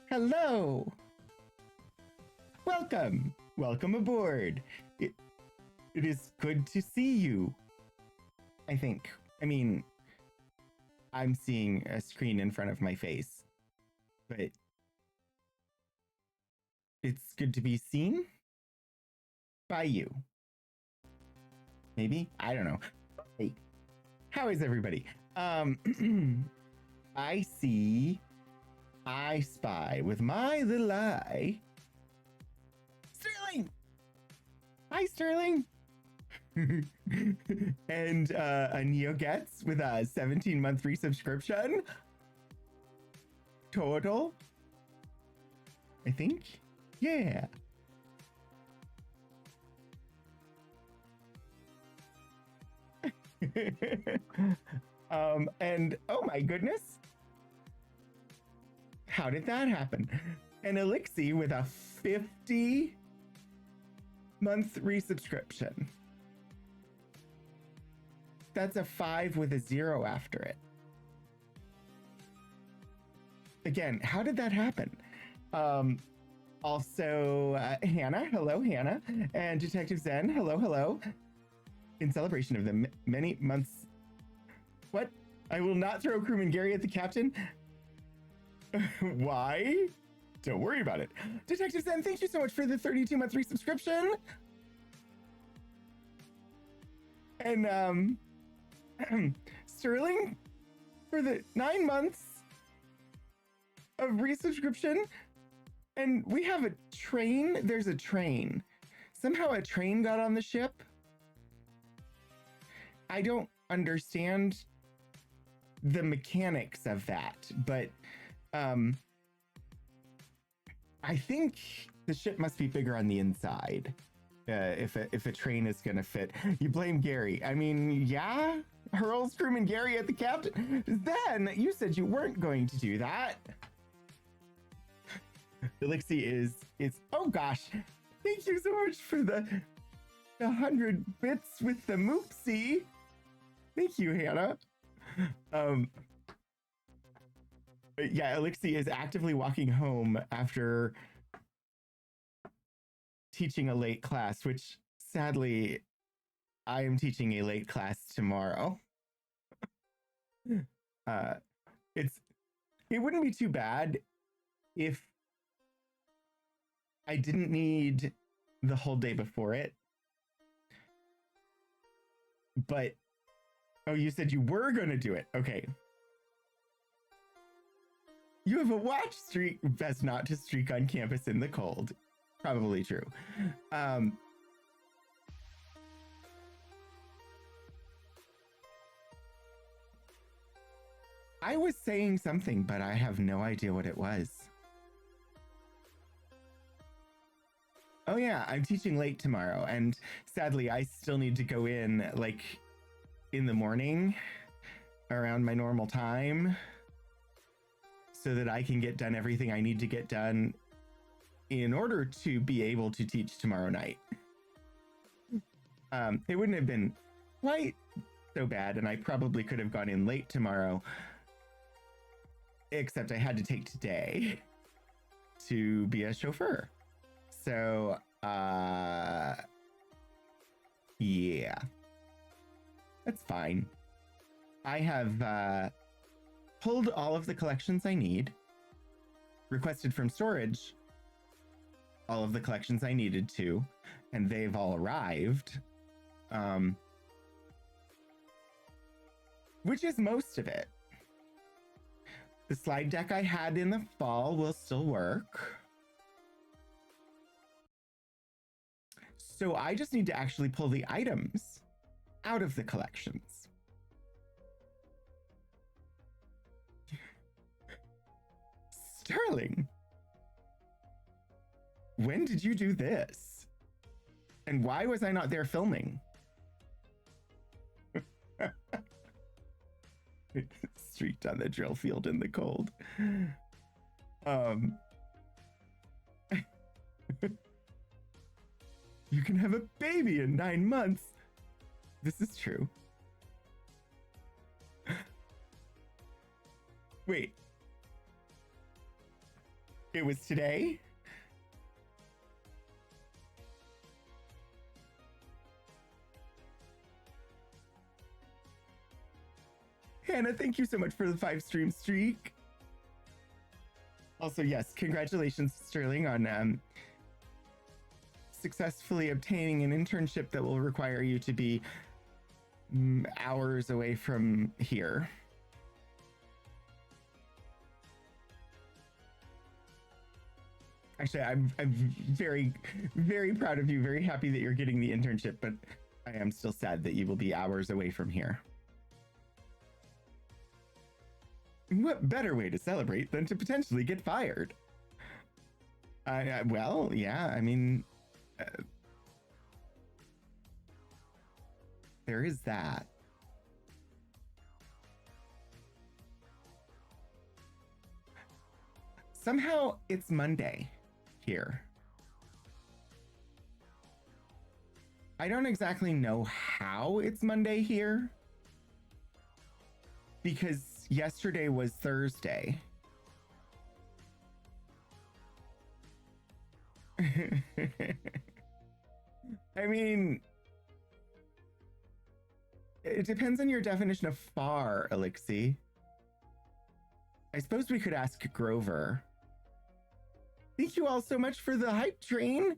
Hello. Welcome. Welcome aboard. It is good to see you. I think. I mean, I'm seeing a screen in front of my face, but it's good to be seen by you. Maybe? I don't know. Hey, how is everybody? I spy with my little eye. Sterling! Hi, Sterling! And a Neo gets with a 17-month free subscription. Total. I think. Yeah. And oh my goodness. How did that happen? An Elixir with a 50-month resubscription. That's a 5 with a 0 after it. Again, how did that happen? Also, Hannah, hello, Hannah. And Detective Zen, hello, hello. In celebration of the many months... What? I will not throw crewman Gary at the captain. Why? Don't worry about it. Detective Zen, thank you so much for the 32-month resubscription. And, Sterling, for the 9 months of resubscription. And we have a train. There's a train. Somehow a train got on the ship. I don't understand the mechanics of that, but I think the ship must be bigger on the inside. If a train is gonna fit, you blame Gary. I mean, yeah, hurls crewman Gary at the captain. Then you said you weren't going to do that. Elixir is oh gosh, thank you so much for the 100 bits with the moopsie. Thank you, Hannah. Yeah, Elixir is actively walking home after teaching a late class, which sadly I am teaching a late class tomorrow. It wouldn't be too bad if I didn't need the whole day before it. But oh, you said you were going to do it. Okay. You have a watch streak. Best not to streak on campus in the cold. Probably true. I was saying something, but I have no idea what it was. Oh yeah, I'm teaching late tomorrow, and sadly, I still need to go in like in the morning around my normal time so that I can get done everything I need to get done in order to be able to teach tomorrow night. It wouldn't have been quite so bad, and I probably could have gone in late tomorrow, except I had to take today to be a chauffeur. So, yeah, that's fine. I have pulled all of the collections I need, requested from storage all of the collections I needed to, and they've all arrived. Which is most of it. The slide deck I had in the fall will still work. So I just need to actually pull the items out of the collections. Sterling, when did you do this? And why was I not there filming? Streaked on the drill field in the cold. You can have a baby in 9 months. This is true. Wait. It was today? Hannah, thank you so much for the 5-stream streak. Also, yes, congratulations, Sterling, on successfully obtaining an internship that will require you to be hours away from here. Actually, I'm very, very proud of you, very happy that you're getting the internship, but I am still sad that you will be hours away from here. What better way to celebrate than to potentially get fired? Well, yeah, I mean, there is that. Somehow it's Monday here. I don't exactly know how it's Monday here, because yesterday was Thursday. I mean, it depends on your definition of far, Elixir. I suppose we could ask Grover. Thank you all so much for the hype train.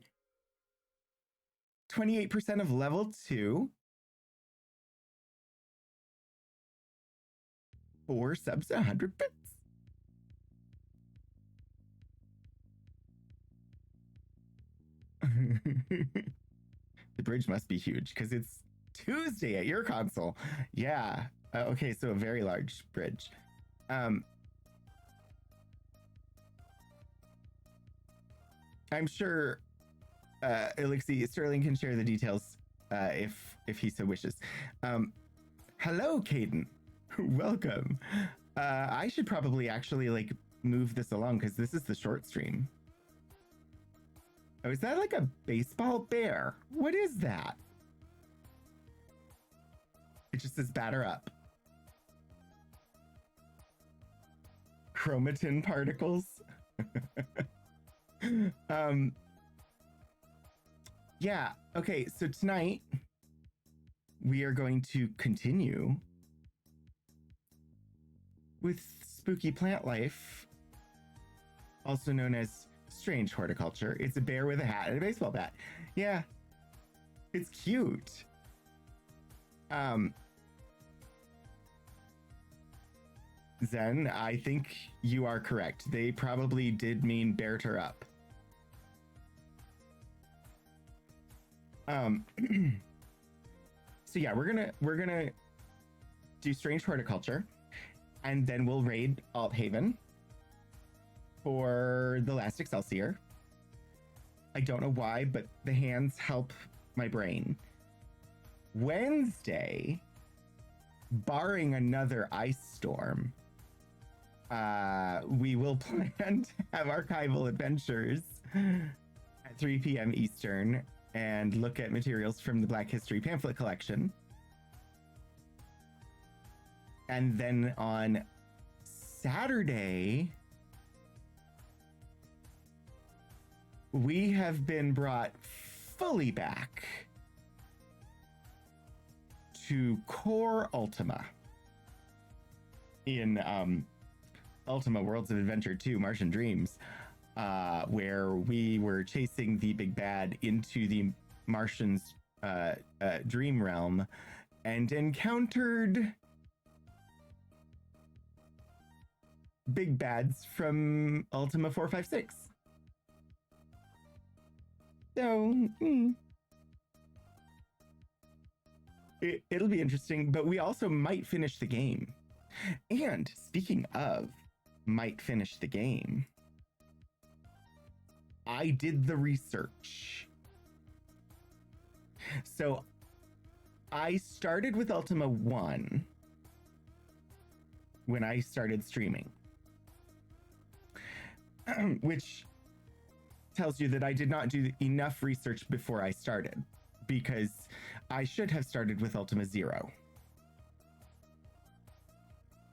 28% of level 2. 4 subs, 100 bits. The bridge must be huge because it's Tuesday at your console. Yeah. Okay, so a very large bridge. I'm sure Elixir Sterling can share the details if he so wishes. Hello, Caden. Welcome. I should probably actually like move this along because this is the short stream. Oh, is that like a baseball bear? What is that? It just says batter up. Chromatin particles. Yeah, okay, so tonight we are going to continue with spooky plant life, also known as strange horticulture. It's a bear with a hat and a baseball bat. Yeah, it's cute. Zen, I think you are correct. They probably did mean bear her up. So yeah, we're gonna do strange horticulture, and then we'll raid Althaven for the last Excelsior. I don't know why, but the hands help my brain. Wednesday, barring another ice storm, we will plan to have archival adventures at 3 p.m. Eastern and look at materials from the Black History pamphlet collection. And then on Saturday, we have been brought fully back to Core Ultima in Ultima Worlds of Adventure 2 Martian Dreams, where we were chasing the big bad into the Martians' dream realm and encountered big bads from Ultima 456. So, it'll be interesting, but we also might finish the game. And speaking of might finish the game, I did the research. So I started with Ultima 1 when I started streaming, which tells you that I did not do enough research before I started, because I should have started with Ultima 0,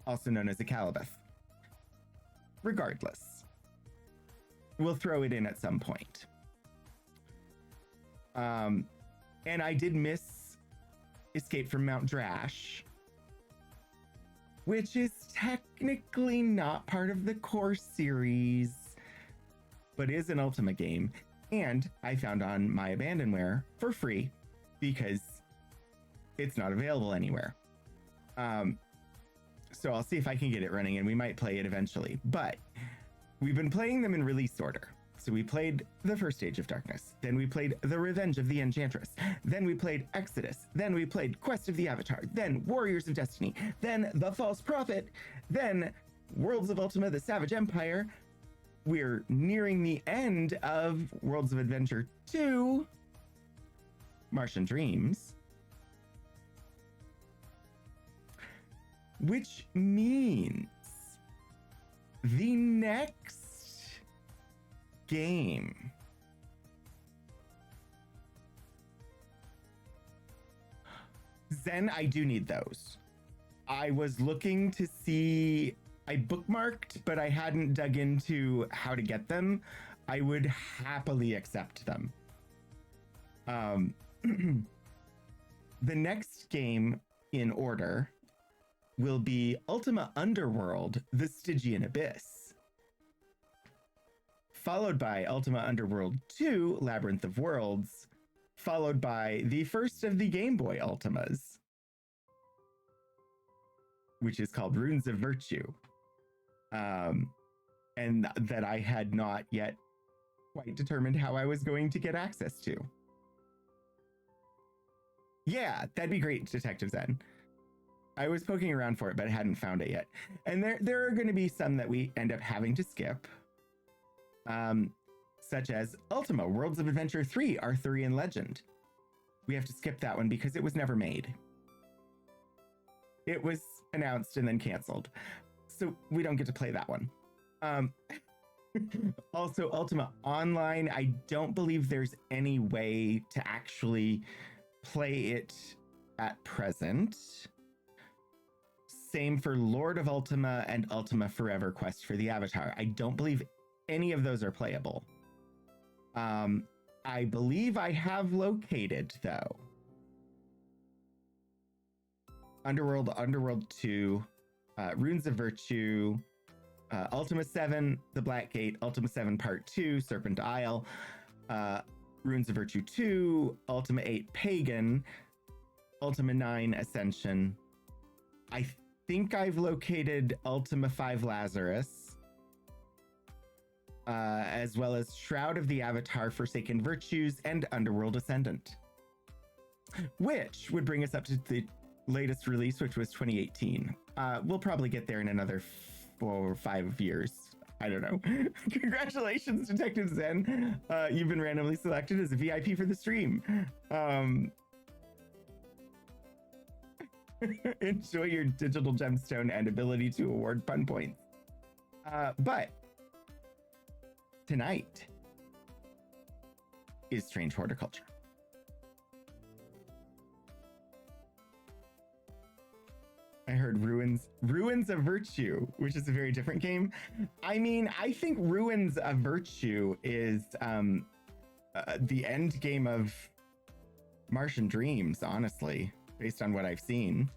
also known as a Calibeth. Regardless, we'll throw it in at some point. And I did miss Escape from Mount Drash, which is technically not part of the core series, but is an Ultima game. And I found on my Abandonware for free because it's not available anywhere. So I'll see if I can get it running, and we might play it eventually. But we've been playing them in release order. So we played the first Age of Darkness, then we played The Revenge of the Enchantress, then we played Exodus, then we played Quest of the Avatar, then Warriors of Destiny, then The False Prophet, then Worlds of Ultima, The Savage Empire. We're nearing the end of Worlds of Adventure 2, Martian Dreams, which means the next game Zen, I do need those. I was looking to see, I bookmarked, but I hadn't dug into how to get them. I would happily accept them. The next game in order will be Ultima Underworld, The Stygian Abyss, followed by Ultima Underworld 2, Labyrinth of Worlds, followed by the first of the Game Boy Ultimas, which is called Runes of Virtue, and that I had not yet quite determined how I was going to get access to. Yeah, that'd be great, Detective Zen. I was poking around for it, but I hadn't found it yet. And there are going to be some that we end up having to skip, such as Ultima Worlds of Adventure 3, Arthurian Legend. We have to skip that one because it was never made. It was announced and then canceled, so we don't get to play that one. Also, Ultima Online, I don't believe there's any way to actually play it at present. Same for Lord of Ultima and Ultima Forever Quest for the Avatar. I don't believe any of those are playable. I believe I have located, though, Underworld 2, Runes of Virtue, Ultima 7, The Black Gate, Ultima 7 Part 2, Serpent Isle, Runes of Virtue 2, Ultima 8 Pagan, Ultima 9 Ascension. I think I've located Ultima 5 Lazarus, as well as Shroud of the Avatar, Forsaken Virtues, and Underworld Ascendant, which would bring us up to the latest release, which was 2018. We'll probably get there in another 4 or 5 years. I don't know. Congratulations, Detective Zen. You've been randomly selected as a VIP for the stream. Enjoy your digital gemstone and ability to award pun points. But tonight is Strange Horticulture. I heard Ruins of Virtue, which is a very different game. I mean, I think Ruins of Virtue is the end game of Martian Dreams, honestly, based on what I've seen.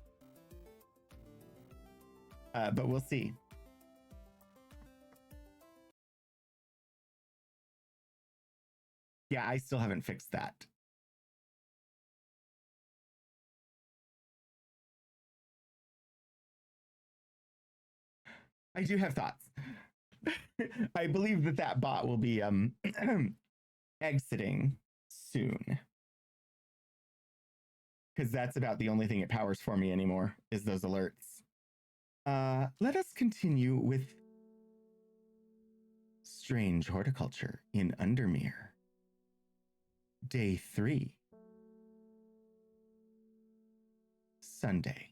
But we'll see. Yeah, I still haven't fixed that. I do have thoughts. I believe that bot will be exiting soon, because that's about the only thing it powers for me anymore is those alerts. Let us continue with Strange Horticulture in Undermere. Day 3. Sunday.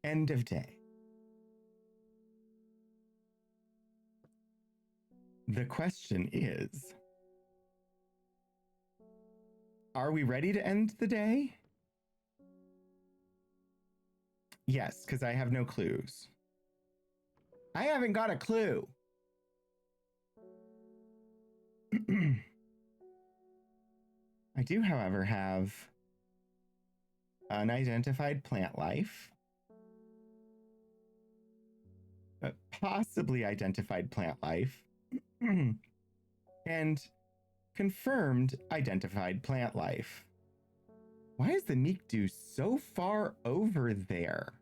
End of day. The question is, are we ready to end the day? Yes, because I have no clues. I haven't got a clue. I do, however, have unidentified plant life, possibly identified plant life, and confirmed identified plant life. Why is the Mikdu so far over there?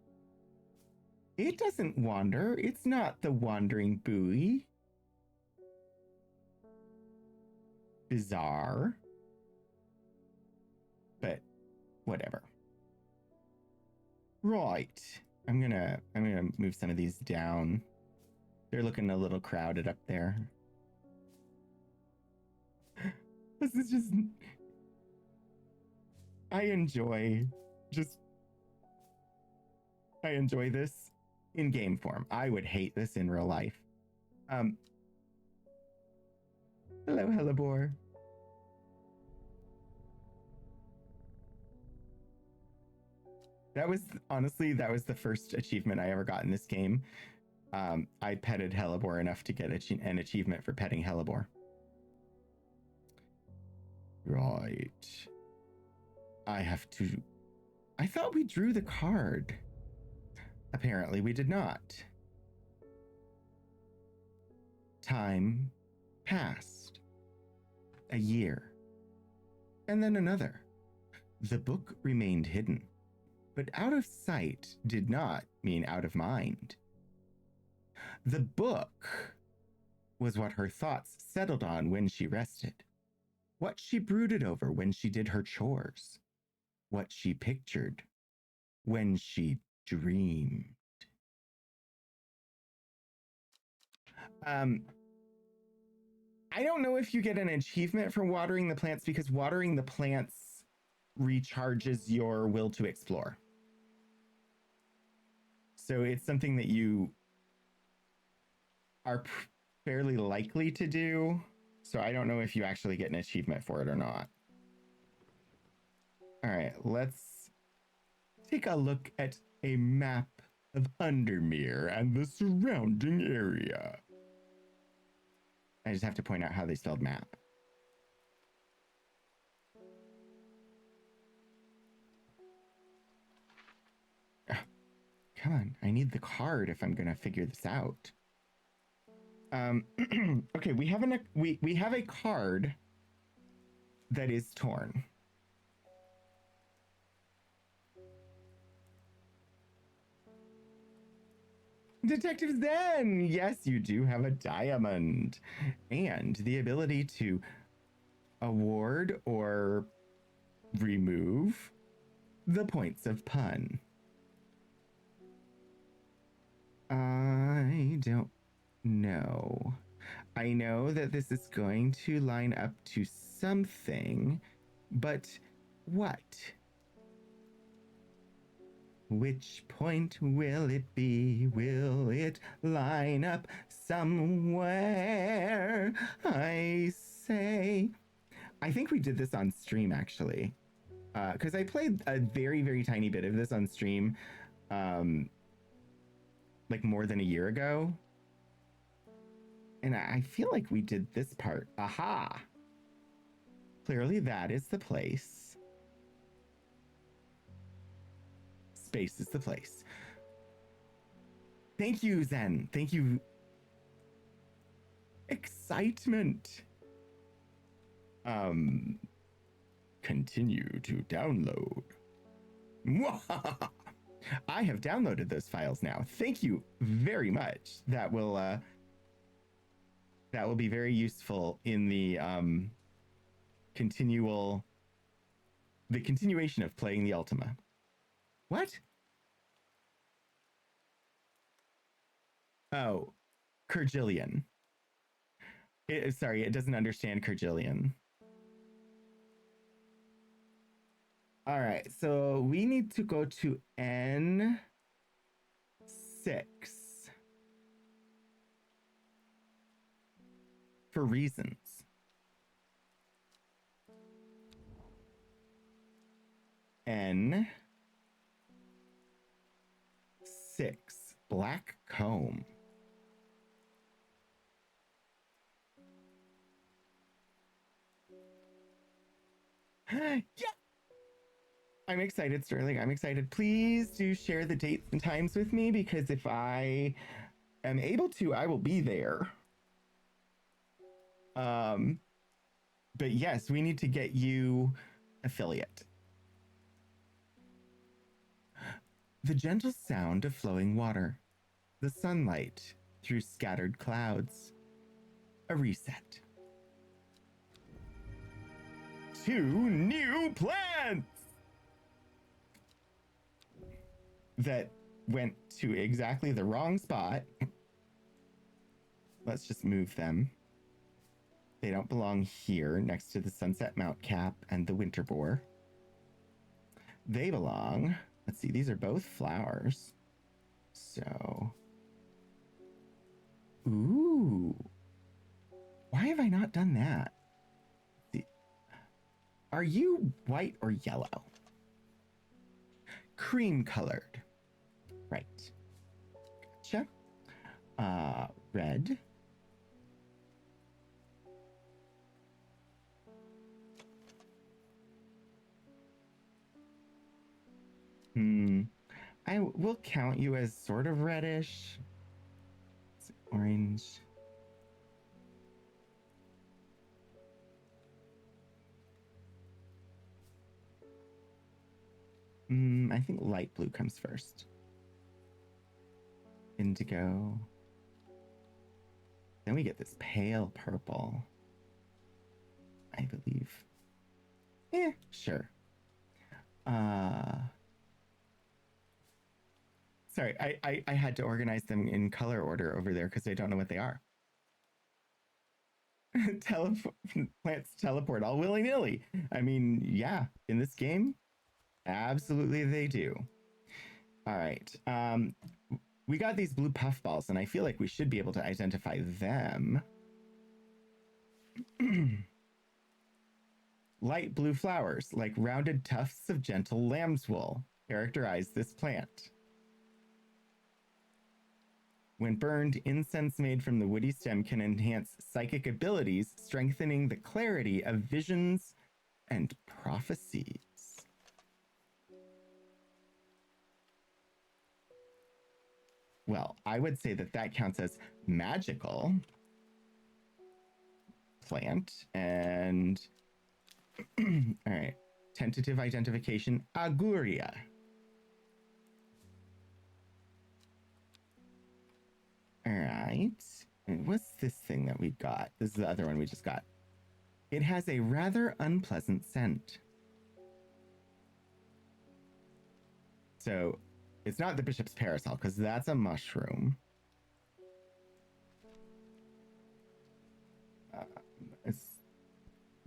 It doesn't wander. It's not the wandering buoy. Bizarre. But whatever. Right. I'm gonna move some of these down. They're looking a little crowded up there. This is just, I enjoy this in game form. I would hate this in real life. Hello, Hellebore. That was the first achievement I ever got in this game. I petted Hellebore enough to get an achievement for petting Hellebore. Right. I thought we drew the card. Apparently we did not. Time passed. A year. And then another. The book remained hidden. But out of sight did not mean out of mind. The book was what her thoughts settled on when she rested, what she brooded over when she did her chores, what she pictured when she dreamed. I don't know if you get an achievement for watering the plants, because watering the plants recharges your will to explore. So it's something that you are fairly likely to do. So I don't know if you actually get an achievement for it or not. All right, let's take a look at a map of Undermere and the surrounding area. I just have to point out how they spelled map. Come on, I need the card if I'm gonna figure this out. Okay, we have a card that is torn. Detective Zen! Yes, you do have a diamond. And the ability to award or remove the points of pun. I don't know. I know that this is going to line up to something, but what? Which point will it be? Will it line up somewhere? I say. I think we did this on stream, actually. Because I played a very, very tiny bit of this on stream, like more than a year ago. And I feel like we did this part. Aha! Clearly that is the place. Space is the place. Thank you, Zen. Thank you. Excitement. Continue to download. I have downloaded those files now. Thank you very much. That will be very useful in the continuation of playing the Ultima. What? Oh, Kurgilian. Sorry, it doesn't understand Kurgilian. All right, so we need to go to N6. For reasons. N6. Black comb. Yeah, I'm excited, Sterling. I'm excited. Please do share the dates and times with me because if I am able to, I will be there. Um, but yes, we need to get you affiliate. The gentle sound of flowing water, the sunlight through scattered clouds, a reset. 2 new plants that went to exactly the wrong spot. Let's just move them. They don't belong here next to the Sunset Mount Cap and the Winter Boar. They belong, let's see, these are both flowers. So, ooh, why have I not done that? Are you white or yellow? Cream colored. Right. Gotcha. Red. I will count you as sort of reddish. Orange. I think light blue comes first. Indigo. Then we get this pale purple. I believe. Yeah, sure. Sorry, I had to organize them in color order over there because I don't know what they are. Plants teleport all willy-nilly. I mean, yeah, in this game, absolutely they do. All right. We got these blue puffballs, and I feel like we should be able to identify them. Light blue flowers, like rounded tufts of gentle lamb's wool, characterize this plant. When burned, incense made from the woody stem can enhance psychic abilities, strengthening the clarity of visions and prophecies. Well, I would say that that counts as magical plant. And all right, tentative identification, Aguria. All right. And what's this thing that we got? This is the other one we just got. It has a rather unpleasant scent. So it's not the bishop's parasol because that's a mushroom.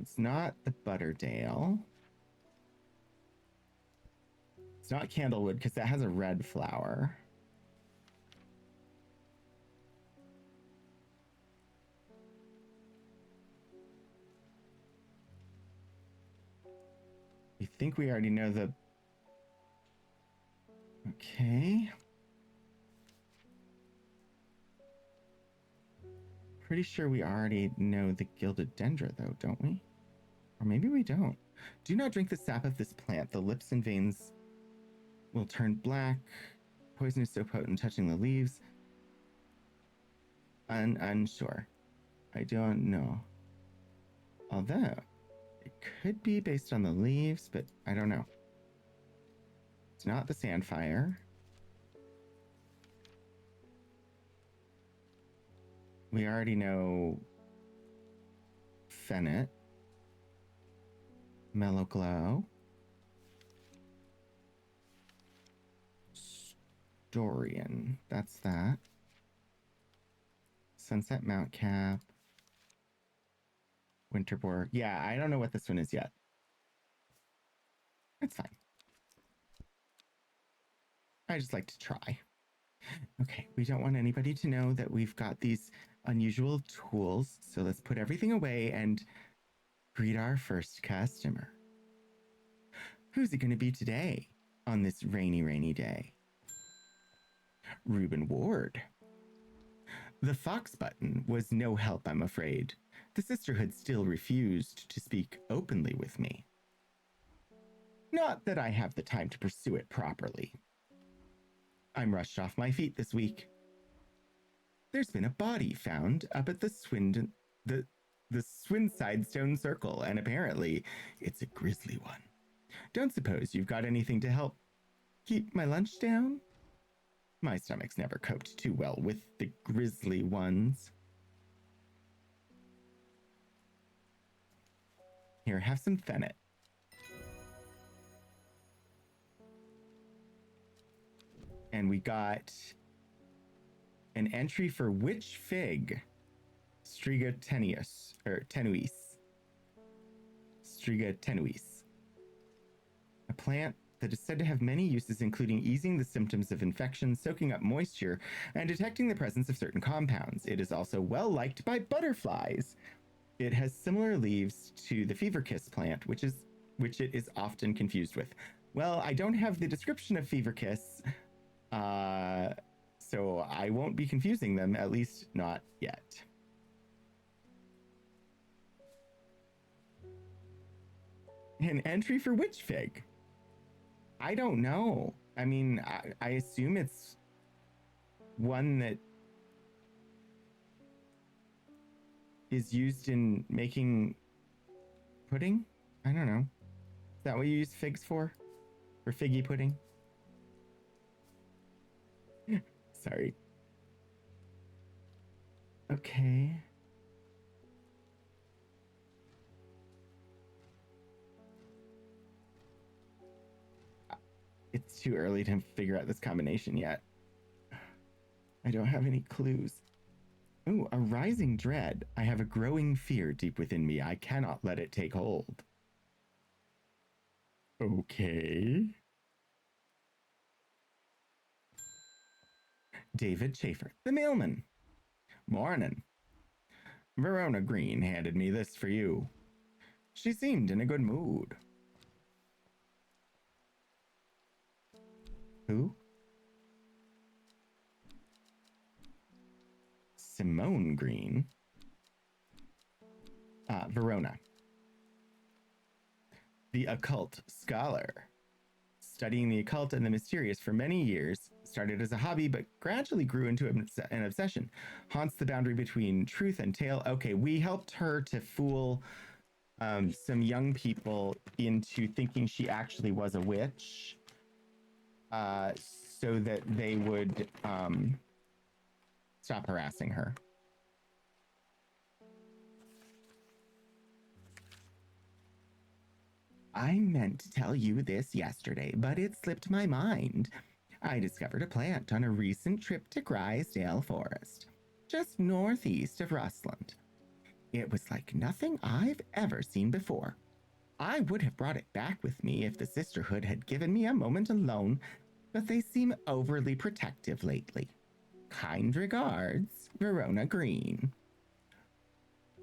It's not the Butterdale. It's not Candlewood because that has a red flower. I think we already know the... Okay. Pretty sure we already know the Gilded Dendra, though, don't we? Or maybe we don't. Do not drink the sap of this plant. The lips and veins will turn black. Poison is so potent, touching the leaves. Unsure. I don't know. Although, it could be based on the leaves, but I don't know. It's not the Sandfire. We already know Fennet. Mellow Glow. Dorian. That's that. Sunset Mount Cap. Winterboar. Yeah, I don't know what this one is yet. It's fine. I just like to try. Okay, we don't want anybody to know that we've got these unusual tools. So let's put everything away and greet our first customer. Who's it going to be today on this rainy, rainy day? Reuben Ward. The Fox button was no help, I'm afraid. The sisterhood still refused to speak openly with me. Not that I have the time to pursue it properly. I'm rushed off my feet this week. There's been a body found up at the Swinside Stone Circle, and apparently it's a grisly one. Don't suppose you've got anything to help keep my lunch down? My stomach's never coped too well with the grisly ones. Here, have some fennel. And we got an entry for witch fig, Striga tenuis, or tenuis. Striga tenuis. A plant that is said to have many uses, including easing the symptoms of infection, soaking up moisture, and detecting the presence of certain compounds. It is also well liked by butterflies. It has similar leaves to the fever kiss plant, which it is often confused with. Well, I don't have the description of fever kiss, so I won't be confusing them, at least not yet. An entry for witch fig. I don't know. I mean, I assume it's one that is used in making pudding? I don't know. Is that what you use figs for? For figgy pudding? Sorry. Okay. It's too early to figure out this combination yet. I don't have any clues. Ooh, a rising dread. I have a growing fear deep within me. I cannot let it take hold. Okay. David Schaefer, the mailman. Morning. Verona Green handed me this for you. She seemed in a good mood. Who? Simone Green. Verona. The occult scholar. Studying the occult and the mysterious for many years, started as a hobby but gradually grew into an obsession. Haunts the boundary between truth and tale. Okay, we helped her to fool some young people into thinking she actually was a witch, so that they would stop harassing her. I meant to tell you this yesterday, but it slipped my mind. I discovered a plant on a recent trip to Grisdale Forest, just northeast of Rustland. It was like nothing I've ever seen before. I would have brought it back with me if the sisterhood had given me a moment alone, but they seem overly protective lately. Kind regards, Verona Green.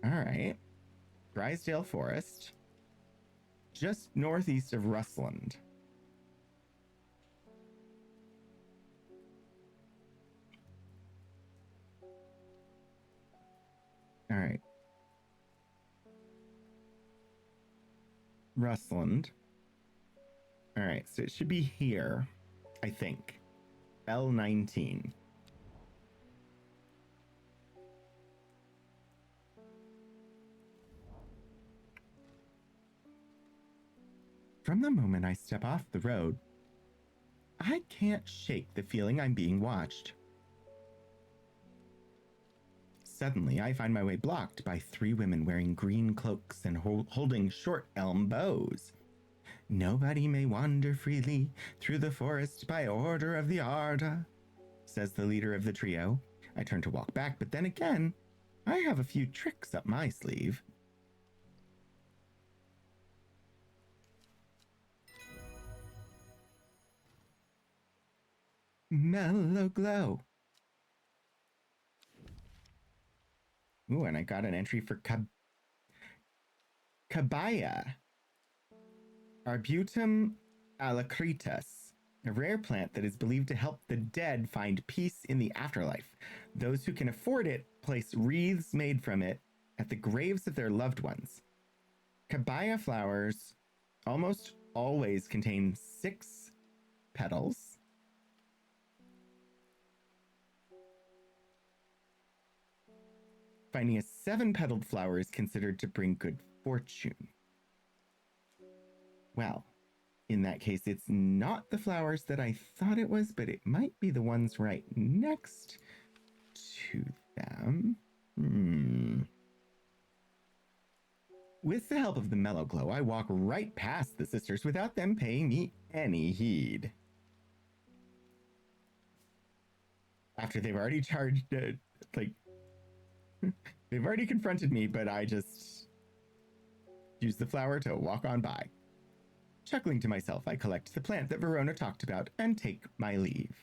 All right. Grisdale Forest, just northeast of Rustland. All right. Rustland. All right, so it should be here, I think. L19. From the moment I step off the road, I can't shake the feeling I'm being watched. Suddenly, I find my way blocked by 3 women wearing green cloaks and holding short elm bows. Nobody may wander freely through the forest by order of the Arda, says the leader of the trio. I turn to walk back, but then again, I have a few tricks up my sleeve. Mellow glow. Ooh, and I got an entry for Cabaya. Arbutum alacritas, a rare plant that is believed to help the dead find peace in the afterlife. Those who can afford it place wreaths made from it at the graves of their loved ones. Cabaya flowers almost always contain 6 petals. Finding a 7-petaled flower is considered to bring good fortune. Well, in that case, it's not the flowers that I thought it was, but it might be the ones right next to them. With the help of the mellow glow, I walk right past the sisters without them paying me any heed. After they've already charged, they've already confronted me, but I just use the flower to walk on by. Chuckling to myself, I collect the plant that Verona talked about and take my leave.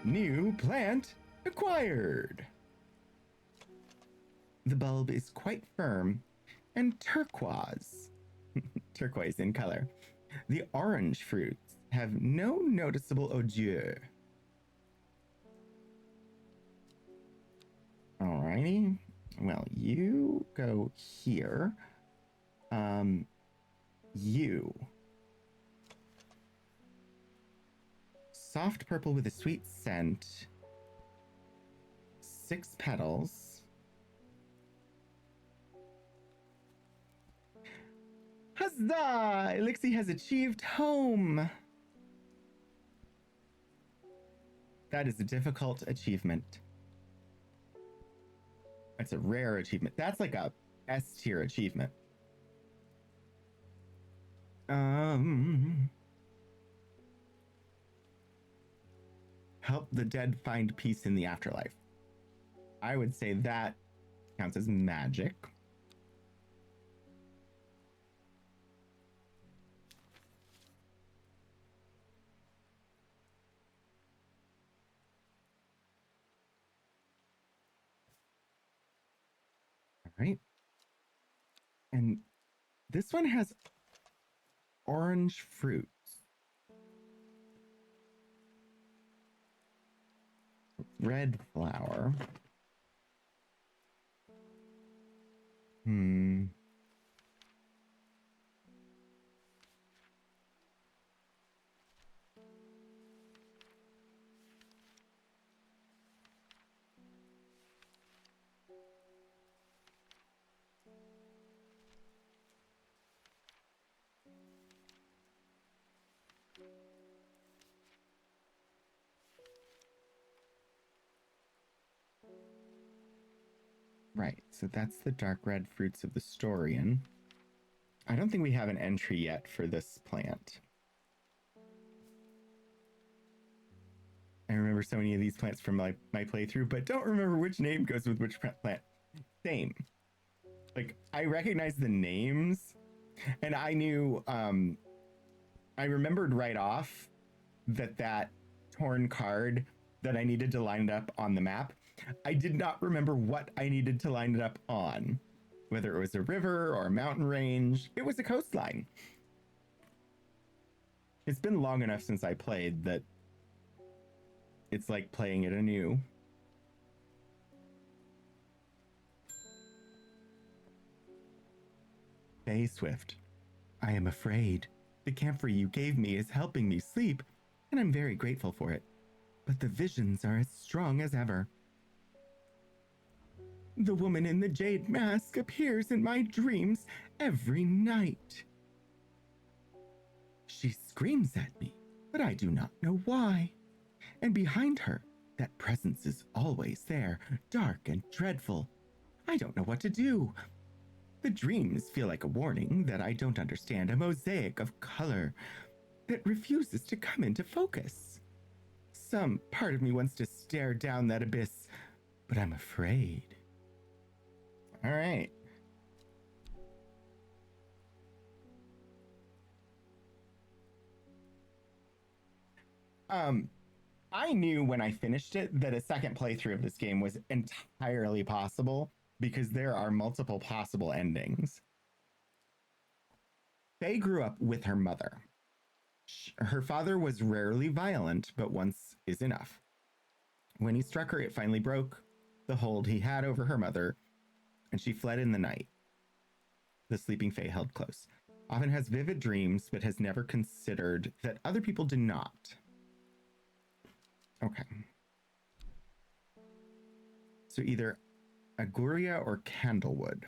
New plant acquired. The bulb is quite firm and turquoise in color. The orange fruits have no noticeable odor. Alrighty. Well, you go here. You. Soft purple with a sweet scent. 6 petals. Huzzah! Elixir has achieved home. That is a difficult achievement. That's a rare achievement. That's like a S tier achievement. Help the dead find peace in the afterlife. I would say that counts as magic. All right. And this one has orange fruits. Red flower. Right, so that's the dark red fruits of the Storian. I don't think we have an entry yet for this plant. I remember so many of these plants from my playthrough, but don't remember which name goes with which plant. Same. Like, I recognize the names, and I knew, I remembered right off that torn card that I needed to line it up on the map. I did not remember what I needed to line it up on. Whether it was a river or a mountain range, it was a coastline. It's been long enough since I played that it's like playing it anew. Faye Swift, I am afraid. The camphor you gave me is helping me sleep, and I'm very grateful for it. But the visions are as strong as ever. The woman in the jade mask appears in my dreams every night. She screams at me, but I do not know why. And behind her, that presence is always there, dark and dreadful. I don't know what to do. The dreams feel like a warning that I don't understand, a mosaic of color that refuses to come into focus. Some part of me wants to stare down that abyss, but I'm afraid. All right. I knew when I finished it that a second playthrough of this game was entirely possible because there are multiple possible endings. Faye grew up with her mother. Her father was rarely violent, but once is enough. When he struck her, it finally broke the hold he had over her mother, and she fled in the night. The sleeping Faye held close. Often has vivid dreams, but has never considered that other people do not. Okay. So either Aguria or Candlewood.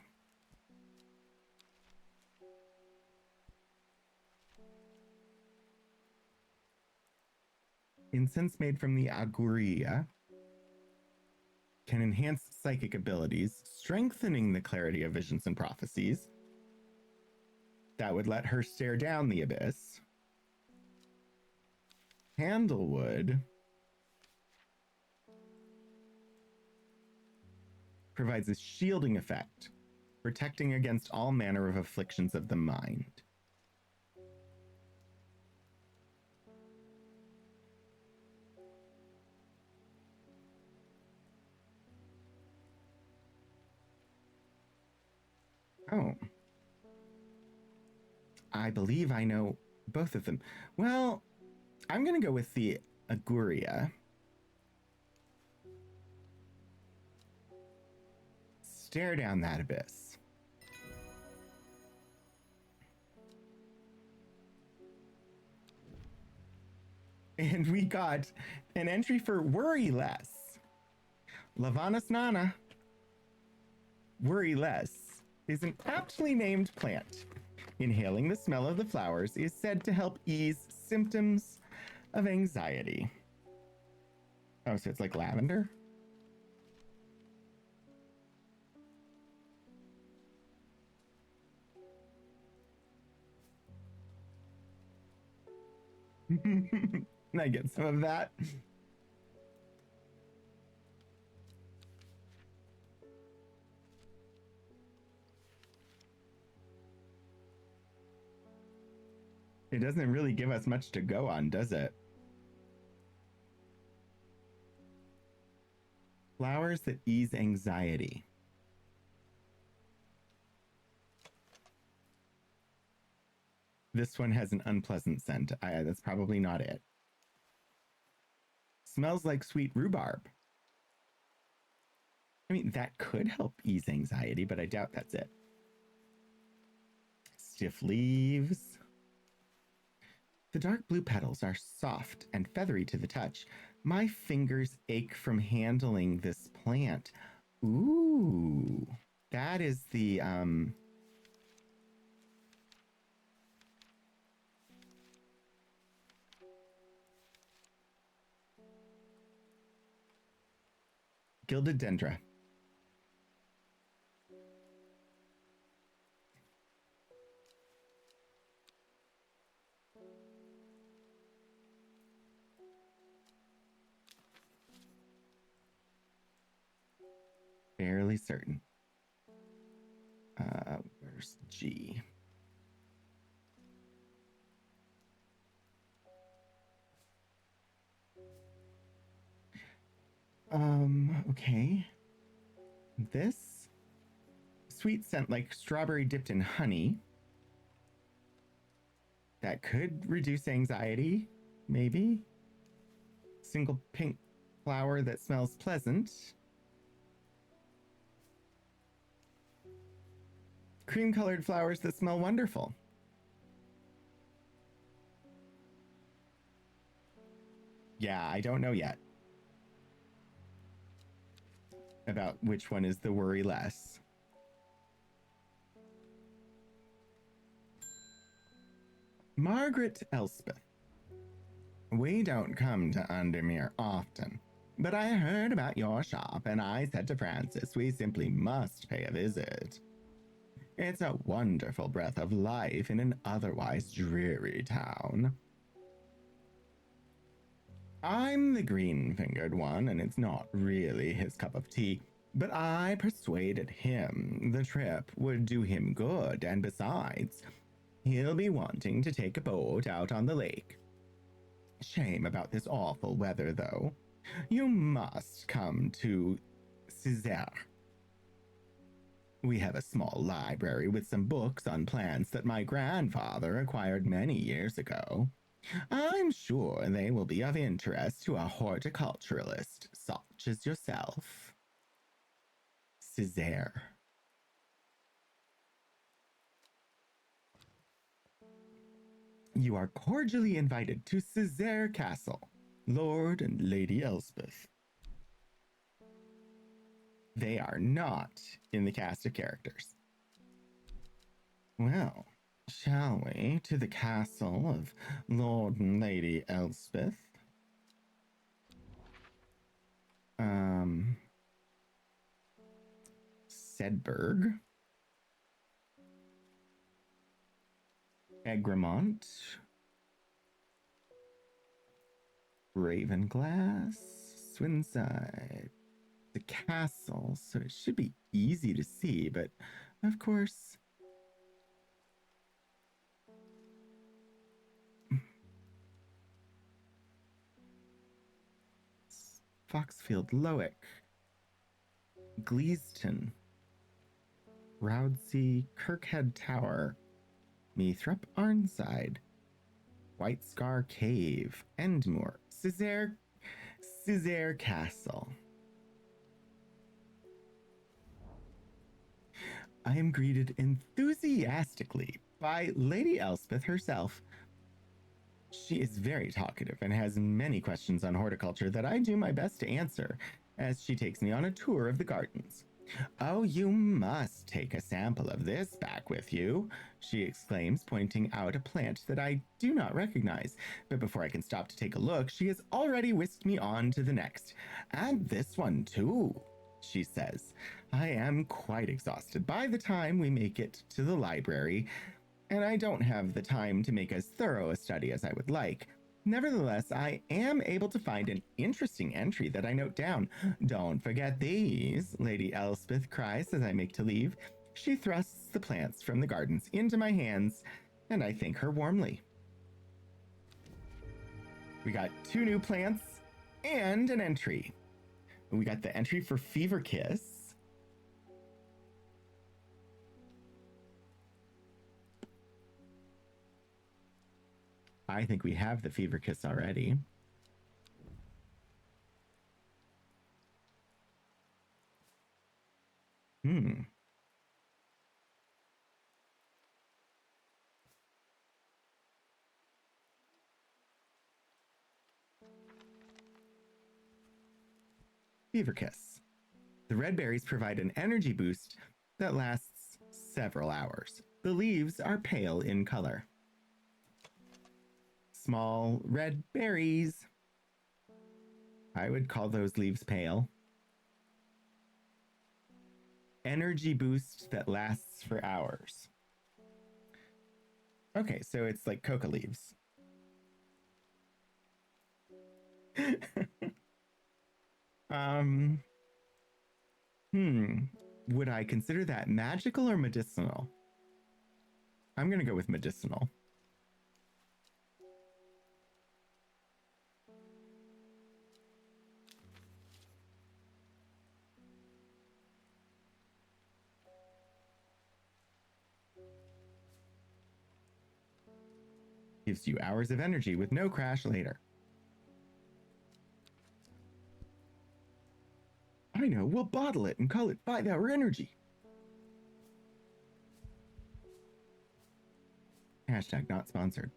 Incense made from the Aguria can enhance psychic abilities, strengthening the clarity of visions and prophecies. That would let her stare down the abyss. Candlewood provides a shielding effect, protecting against all manner of afflictions of the mind. Oh. I believe I know both of them. Well, I'm going to go with the Aguria. Stare down that abyss. And we got an entry for Worry Less. Lavana Snana. Worry Less is an aptly named plant. Inhaling the smell of the flowers is said to help ease symptoms of anxiety. Oh, so it's like lavender? I get some of that. It doesn't really give us much to go on, does it? Flowers that ease anxiety. This one has an unpleasant scent. That's probably not it. Smells like sweet rhubarb. I mean, that could help ease anxiety, but I doubt that's it. Stiff leaves. The dark blue petals are soft and feathery to the touch. My fingers ache from handling this plant. Ooh, that is the Gilded Dendra. Fairly certain. Where's G? Okay. This sweet scent like strawberry dipped in honey. That could reduce anxiety, maybe. Single pink flower that smells pleasant. Cream-colored flowers that smell wonderful. Yeah, I don't know yet about which one is the worry less. Margaret Elspeth. We don't come to Undermere often, but I heard about your shop and I said to Francis we simply must pay a visit. It's a wonderful breath of life in an otherwise dreary town. I'm the green-fingered one, and it's not really his cup of tea, but I persuaded him the trip would do him good, and besides, he'll be wanting to take a boat out on the lake. Shame about this awful weather, though. You must come to Césaire. We have a small library with some books on plants that my grandfather acquired many years ago. I'm sure they will be of interest to a horticulturalist such as yourself. Césaire. You are cordially invited to Cesare Castle, Lord and Lady Elspeth. They are not in the cast of characters. Well, shall we to the castle of Lord and Lady Elspeth? Sedberg, Egremont, Ravenglass, Swinside, the castle, so it should be easy to see, but of course, Foxfield Lowick, Gleaston, Roudsey, Kirkhead Tower, Meathrup Arnside, White Scar Cave, Endmoor, Cesare Castle. I am greeted enthusiastically by Lady Elspeth herself. She is very talkative and has many questions on horticulture that I do my best to answer as she takes me on a tour of the gardens. Oh, you must take a sample of this back with you, she exclaims, pointing out a plant that I do not recognize. But before I can stop to take a look, she has already whisked me on to the next. And this one too, she says. I am quite exhausted by the time we make it to the library, and I don't have the time to make as thorough a study as I would like. Nevertheless, I am able to find an interesting entry that I note down. Don't forget these, Lady Elspeth cries as I make to leave. She thrusts the plants from the gardens into my hands, and I thank her warmly. We got 2 new plants and an entry. We got the entry for Fever Kiss. I think we have the Fever Kiss already. Fever Kiss. The red berries provide an energy boost that lasts several hours. The leaves are pale in color. Small red berries. I would call those leaves pale. Energy boost that lasts for hours. Okay, so it's like coca leaves. Would I consider that magical or medicinal? I'm gonna go with medicinal. Gives you hours of energy with no crash later. I know, we'll bottle it and call it 5-hour energy. Hashtag not sponsored.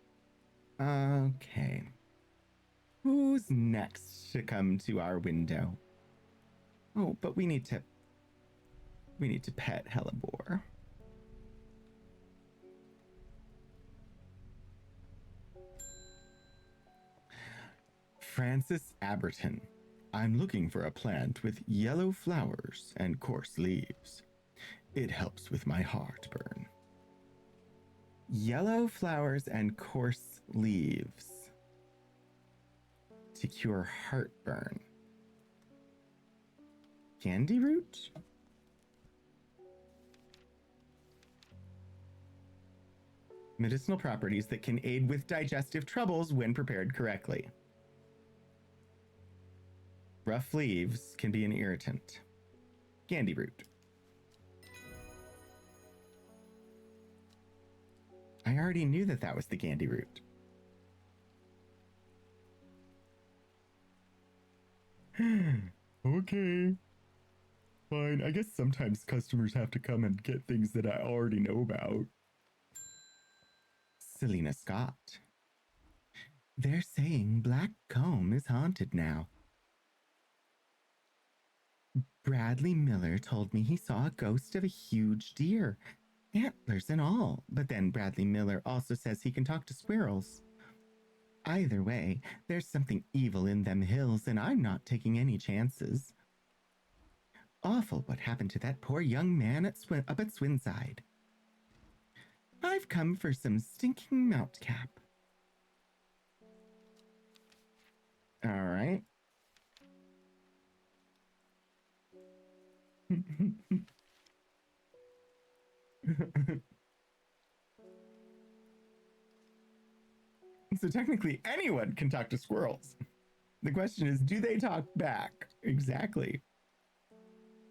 Okay. Who's next to come to our window? Oh, but we need to pet Hellebore. Francis Aberton. I'm looking for a plant with yellow flowers and coarse leaves. It helps with my heartburn. Yellow flowers and coarse leaves to cure heartburn. Candy root? Medicinal properties that can aid with digestive troubles when prepared correctly. Rough leaves can be an irritant. Candy root. I already knew that was the candy root. Okay. Fine. I guess sometimes customers have to come and get things that I already know about. Selena Scott. They're saying Black Comb is haunted now. Bradley Miller told me he saw a ghost of a huge deer, antlers and all, but then Bradley Miller also says he can talk to squirrels. Either way, there's something evil in them hills, and I'm not taking any chances. Awful what happened to that poor young man up at Swinside. I've come for some stinking mount cap. All right. So technically anyone can talk to squirrels. The question is, do they talk back? Exactly.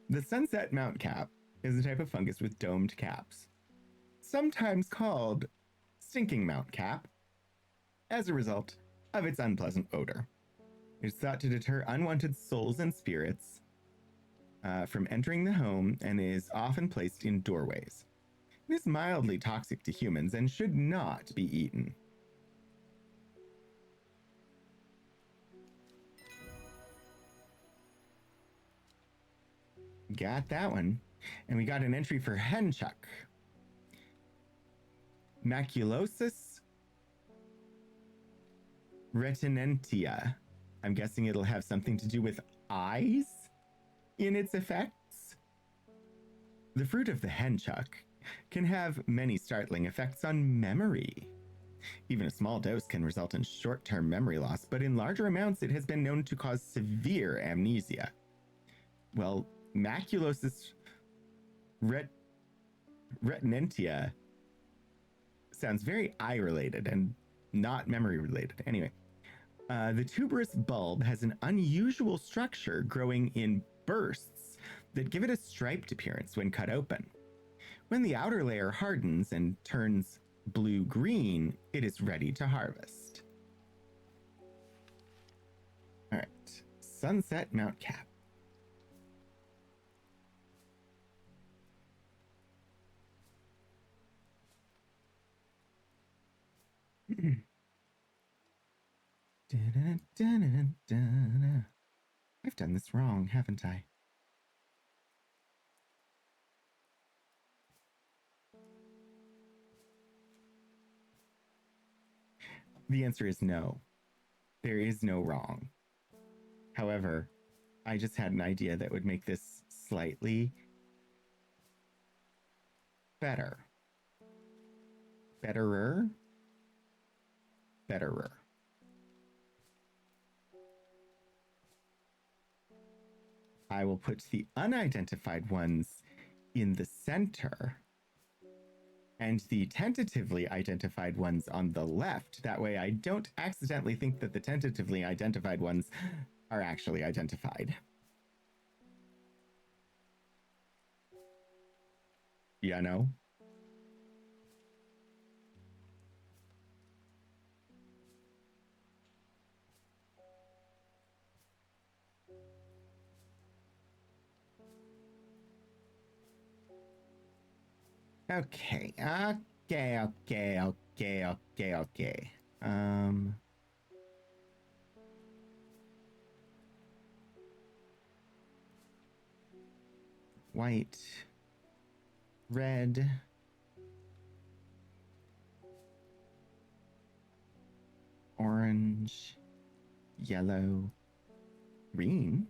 The sunset mount cap is a type of fungus with domed caps, sometimes called stinking mount cap, as a result of its unpleasant odor. It is thought to deter unwanted souls and spirits from entering the home and is often placed in doorways. It is mildly toxic to humans and should not be eaten. Got that one. And we got an entry for Henchuck. Maculosis retinentia. I'm guessing it'll have something to do with eyes in its effects. The fruit of the henchuck can have many startling effects on memory. Even a small dose can result in short-term memory loss, but in larger amounts it has been known to cause severe amnesia. Well, maculosis retinentia sounds very eye-related and not memory-related. Anyway, the tuberous bulb has an unusual structure growing in bursts that give it a striped appearance when cut open. When the outer layer hardens and turns blue-green, it is ready to harvest. All right, sunset mount cap. I've done this wrong, haven't I? The answer is no. There is no wrong. However, I just had an idea that would make this slightly better. Betterer? Betterer. I will put the unidentified ones in the center and the tentatively identified ones on the left. That way I don't accidentally think that the tentatively identified ones are actually identified. You know? Okay, okay. White, red, orange, yellow, green.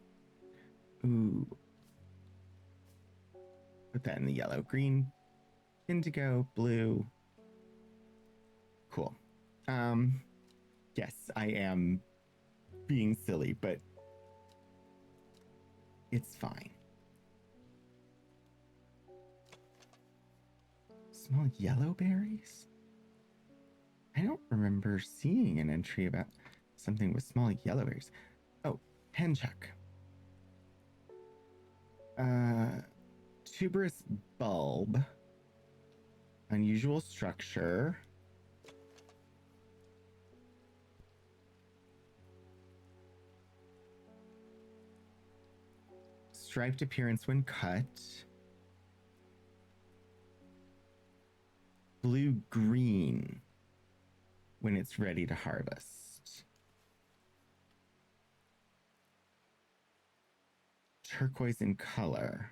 Ooh. Put that in the yellow, green, indigo, blue. Cool. Yes, I am being silly, but it's fine. Small yellow berries? I don't remember seeing an entry about something with small yellow berries. Oh, henchuck. Tuberous bulb. Unusual structure. Striped appearance when cut. Blue-green when it's ready to harvest. turquoise in color.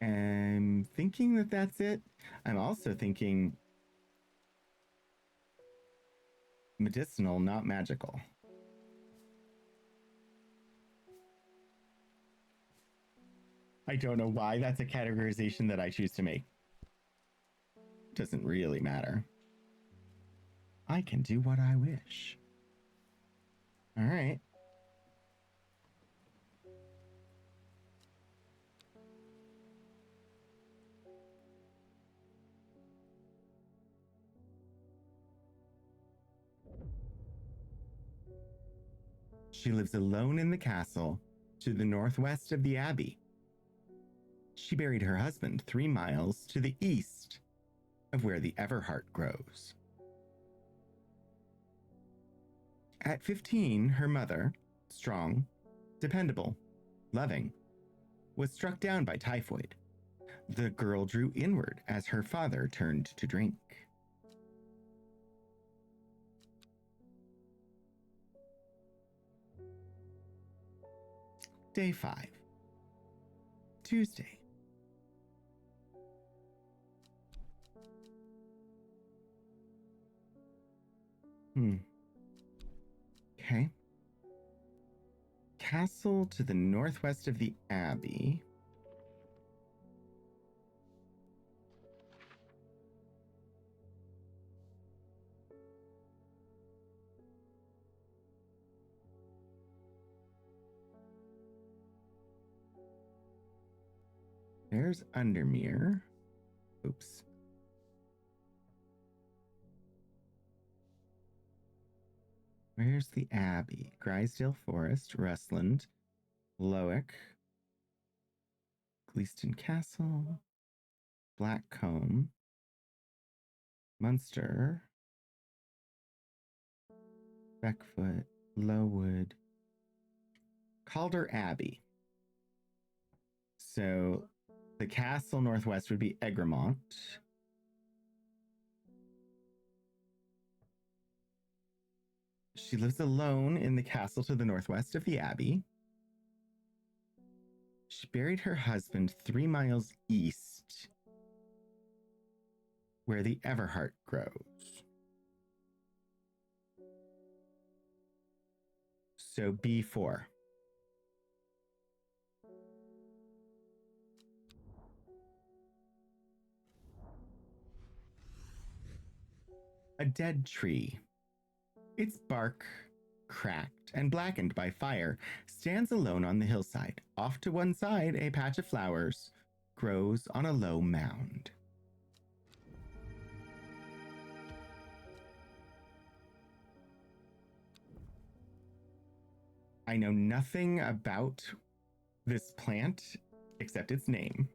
I'm thinking that that's it. I'm also thinking medicinal, not magical. I don't know why that's a categorization that I choose to make. Doesn't really matter. I can do what I wish. All right. She lives alone in the castle to the northwest of the abbey. She buried her husband 3 miles to the east of where the Everheart grows. At 15, her mother, strong, dependable, loving, was struck down by typhoid. The girl drew inward as her father turned to drink. Day 5. Tuesday. Okay. Castle to the northwest of the abbey. There's Undermere. Oops. Where's the abbey? Grisdale Forest, Rustland, Lowick, Gleaston Castle, Blackcomb, Munster, Beckfoot, Lowood, Calder Abbey. So the castle northwest would be Egremont. She lives alone in the castle to the northwest of the abbey. She buried her husband 3 miles east, where the Everheart grows. So B4. A dead tree. Its bark, cracked and blackened by fire, stands alone on the hillside. Off to one side, a patch of flowers grows on a low mound. I know nothing about this plant except its name.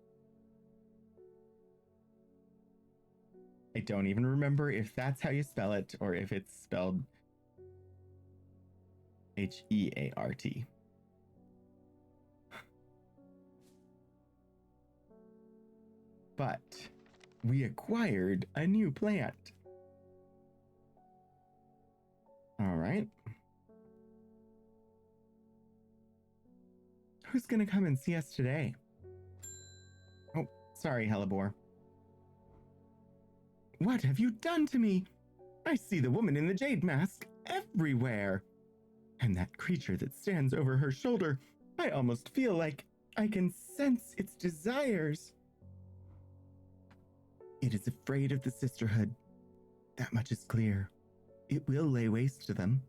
I don't even remember if that's how you spell it or if it's spelled Heart. But we acquired a new plant. All right. Who's gonna come and see us today? Oh, sorry, Hellebore. What have you done to me? I see the woman in the jade mask everywhere. And that creature that stands over her shoulder, I almost feel like I can sense its desires. It is afraid of the sisterhood. That much is clear. It will lay waste to them.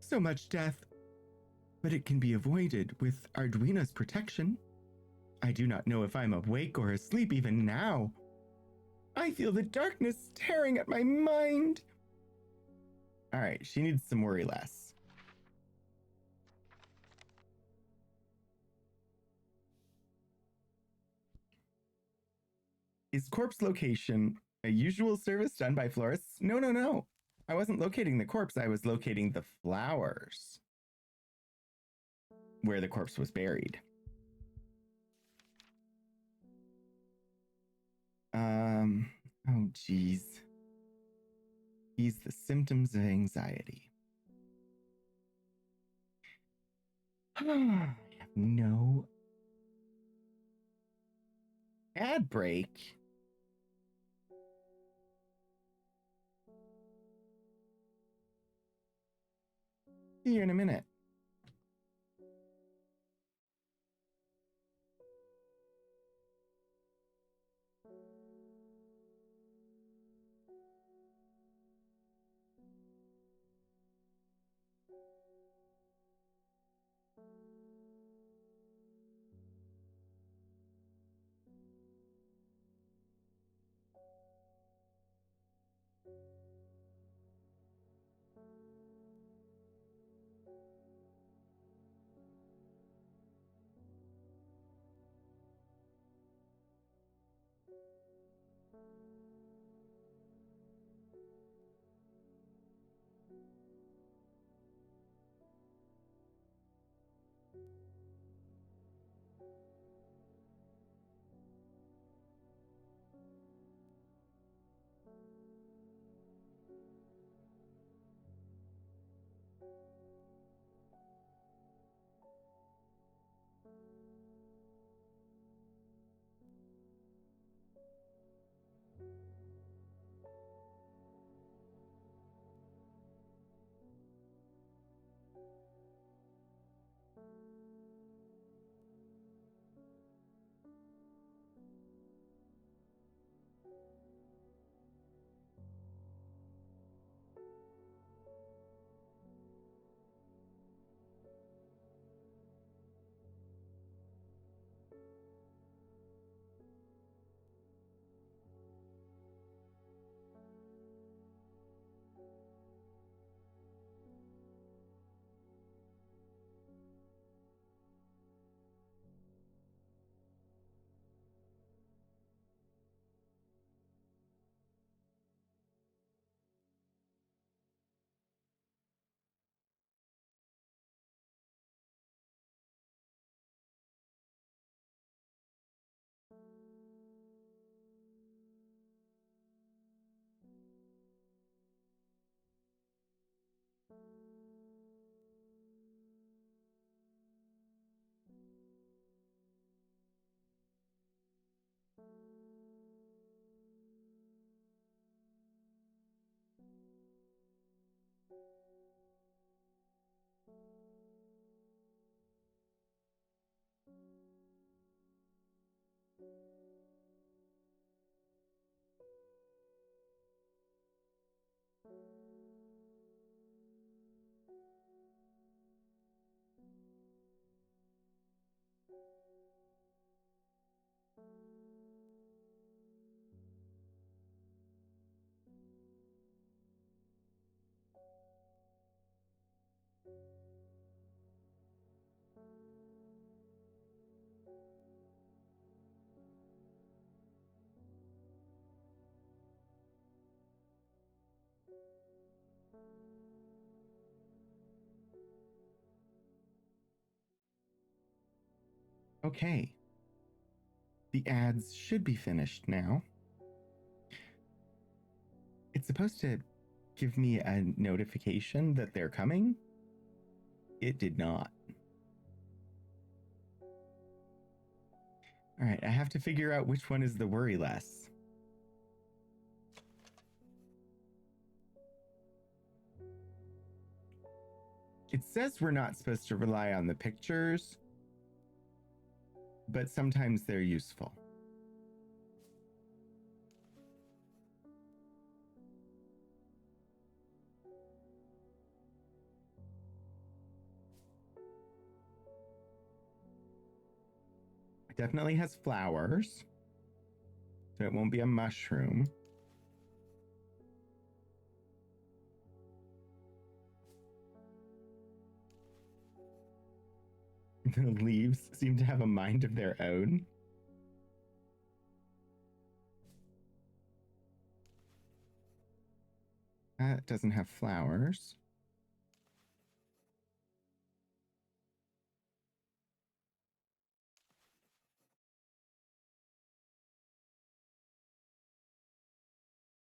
So much death. But it can be avoided with Arduino's protection. I do not know if I'm awake or asleep even now. I feel the darkness tearing at my mind. All right, she needs some worry less. Is corpse location a usual service done by florists? No, no, no. I wasn't locating the corpse. I was locating the flowers where the corpse was buried. Oh, geez. Ease the symptoms of anxiety. I have no ad break. See you in a minute. Okay. The ads should be finished now. It's supposed to give me a notification that they're coming. It did not. All right, I have to figure out which one is the worry less. It says we're not supposed to rely on the pictures, but sometimes they're useful. It definitely has flowers, so it won't be a mushroom. The leaves seem to have a mind of their own. That doesn't have flowers.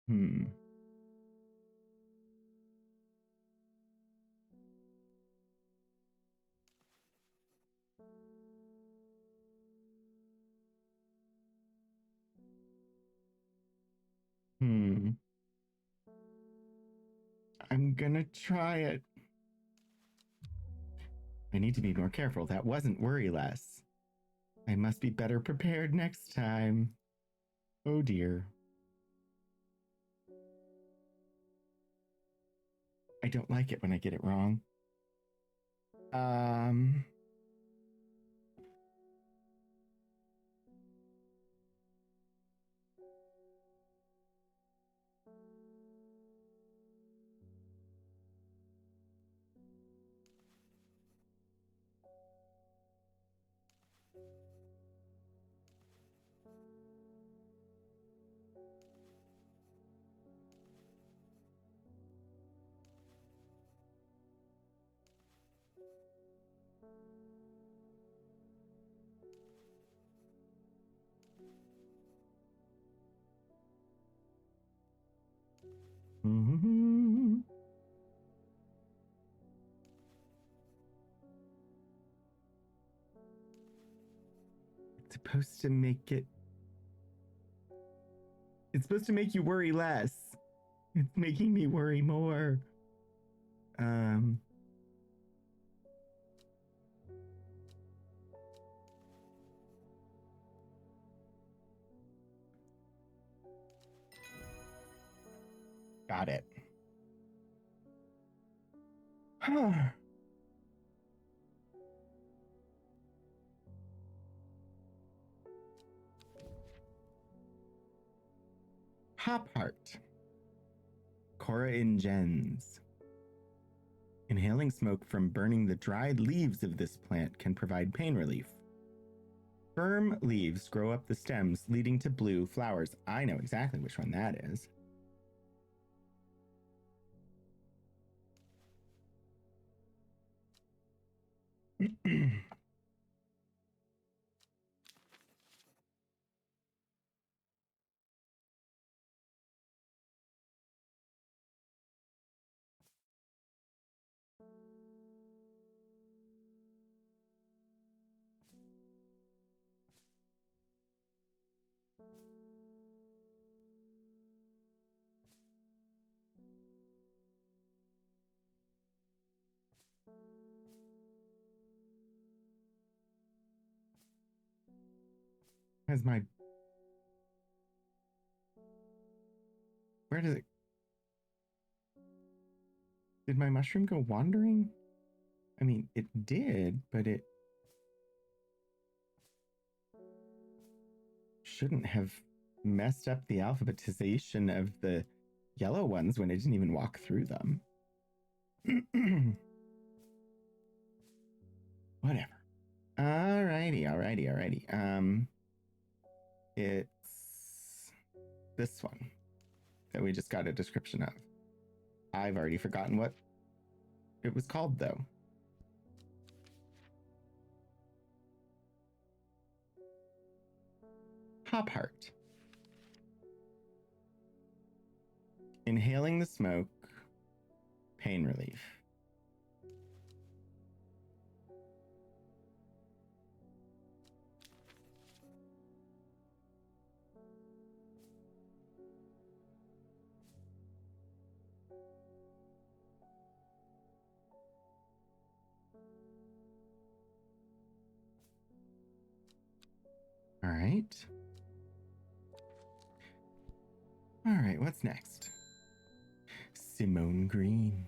Hmm. Hmm. I'm gonna try it. I need to be more careful. That wasn't worry less. I must be better prepared next time. Oh dear. I don't like it when I get it wrong. Um. It's supposed to make it. It's supposed to make you worry less. It's making me worry more. Um. Got it. Hop heart. Cora ingens. Inhaling smoke from burning the dried leaves of this plant can provide pain relief. Firm leaves grow up the stems, leading to blue flowers. I know exactly which one that is. Has my. Where does it. Did my mushroom go wandering? I mean, it did, but it shouldn't have messed up the alphabetization of the yellow ones when it didn't even walk through them. Whatever. Alrighty. It's this one that we just got a description of. I've already forgotten what it was called, though. Hop heart. Inhaling the smoke, pain relief. All right. All right, what's next? Simone Green.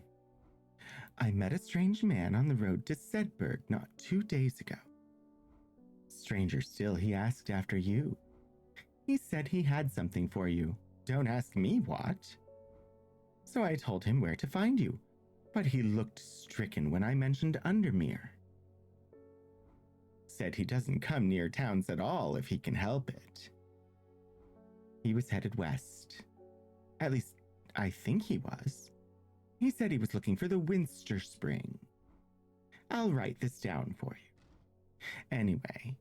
I met a strange man on the road to Sedberg not 2 days ago. Stranger still, he asked after you. He said he had something for you. Don't ask me what. So I told him where to find you, but he looked stricken when I mentioned Undermere. Said he doesn't come near towns at all if he can help it. He was headed west. At least, I think he was. He said he was looking for the Winster Spring. I'll write this down for you. Anyway,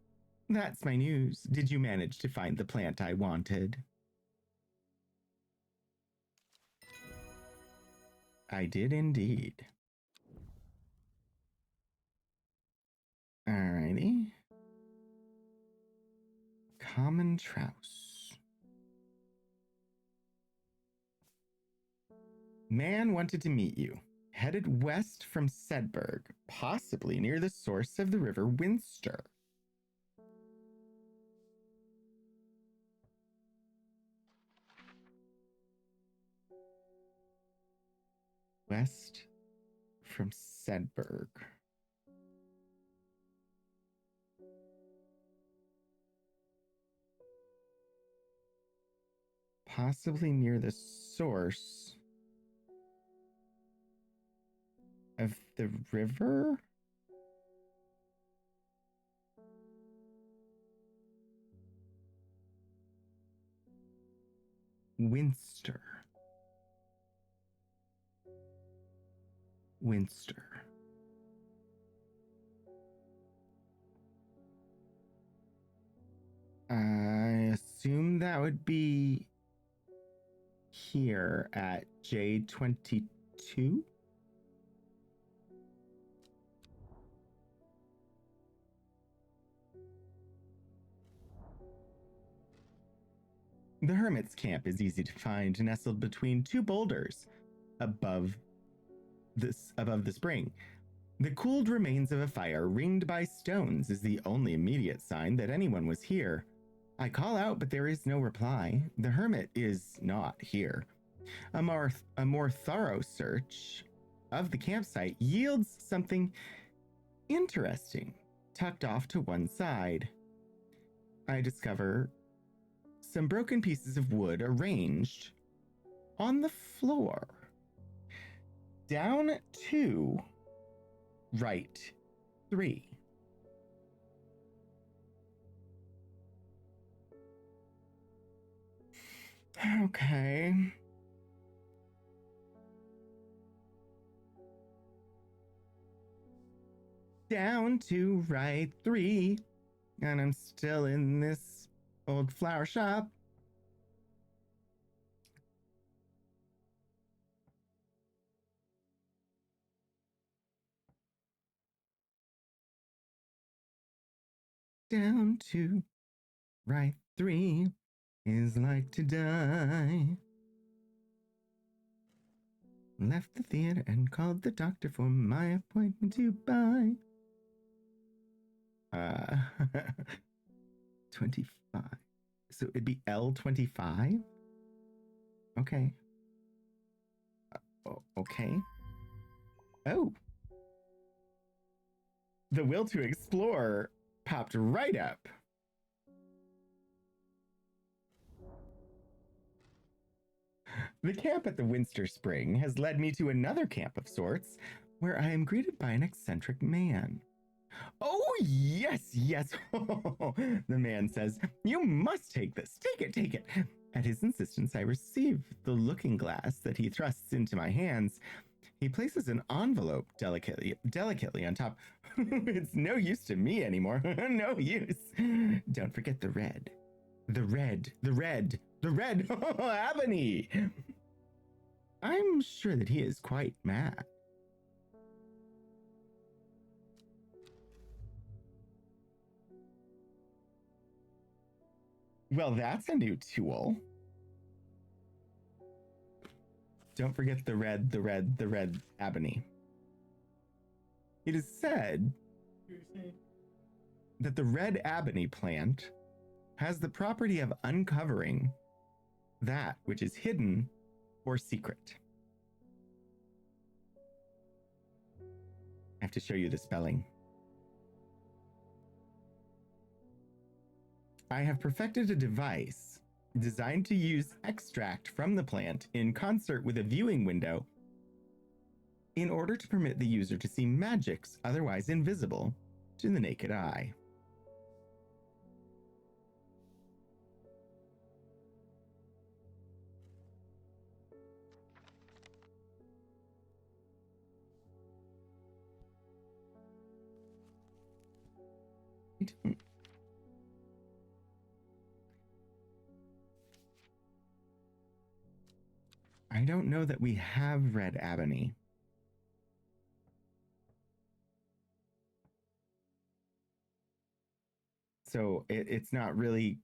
that's my news. Did you manage to find the plant I wanted? I did indeed. Alrighty. Common Trouse. Man wanted to meet you. Headed west from Sedberg, possibly near the source of the river Winster. West from Sedberg. Possibly near the source of the river? Winster. Winster. I assume that would be here at J22. The hermit's camp is easy to find, nestled between two boulders above the spring. The cooled remains of a fire ringed by stones is the only immediate sign that anyone was here. I call out, but there is no reply. The hermit is not here. A more thorough search of the campsite yields something interesting, tucked off to one side. I discover some broken pieces of wood arranged on the floor. Down 2, right 3. Okay. Down 2, right 3. And I'm still in this old flower shop. Down 2, right 3 is like to die. Left the theater and called the doctor for my appointment to buy. 25. So it'd be L25? Okay. Okay. Oh. The will to explore popped right up. The camp at the Winster Spring has led me to another camp of sorts, where I am greeted by an eccentric man. Oh, yes, yes. The man says, you must take this. Take it. At his insistence, I receive the looking glass that he thrusts into my hands. He places an envelope delicately on top. It's no use to me anymore. No use. Don't forget the red. The red. Ebony. I'm sure that he is quite mad. Well, that's a new tool. Don't forget the red ebony. It is said that the red ebony plant has the property of uncovering that which is hidden or secret. I have to show you the spelling. I have perfected a device designed to use extract from the plant in concert with a viewing window in order to permit the user to see magics otherwise invisible to the naked eye. I don't know that we have red ebony. So it's not really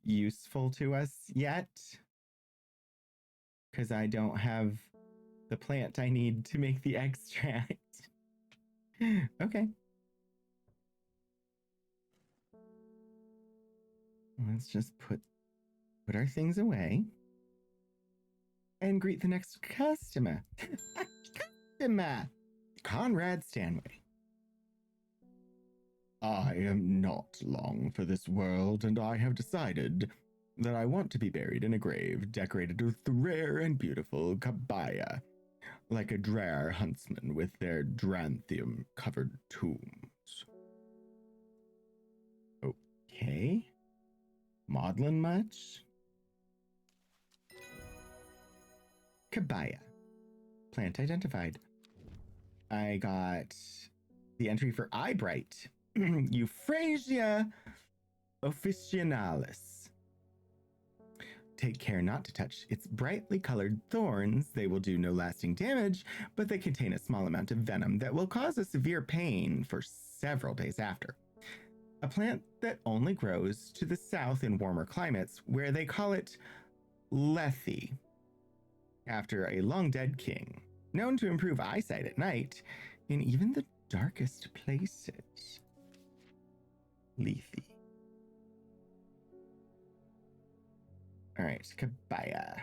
useful to us yet because I don't have the plant I need to make the extract. Okay. Let's just put our things away and greet the next customer. Customer! Conrad Stanway. I am not long for this world, and I have decided that I want to be buried in a grave decorated with rare and beautiful cabaya, like a Drar huntsman with their dranthium-covered tombs. Okay. Maudlin much? Cabaya. Plant identified. I got the entry for Eyebright. Euphrasia officinalis. Take care not to touch its brightly colored thorns. They will do no lasting damage, but they contain a small amount of venom that will cause a severe pain for several days after. A plant that only grows to the south in warmer climates, where they call it Lethe, after a long-dead king, known to improve eyesight at night in even the darkest places. Lethe. All right, cabaya.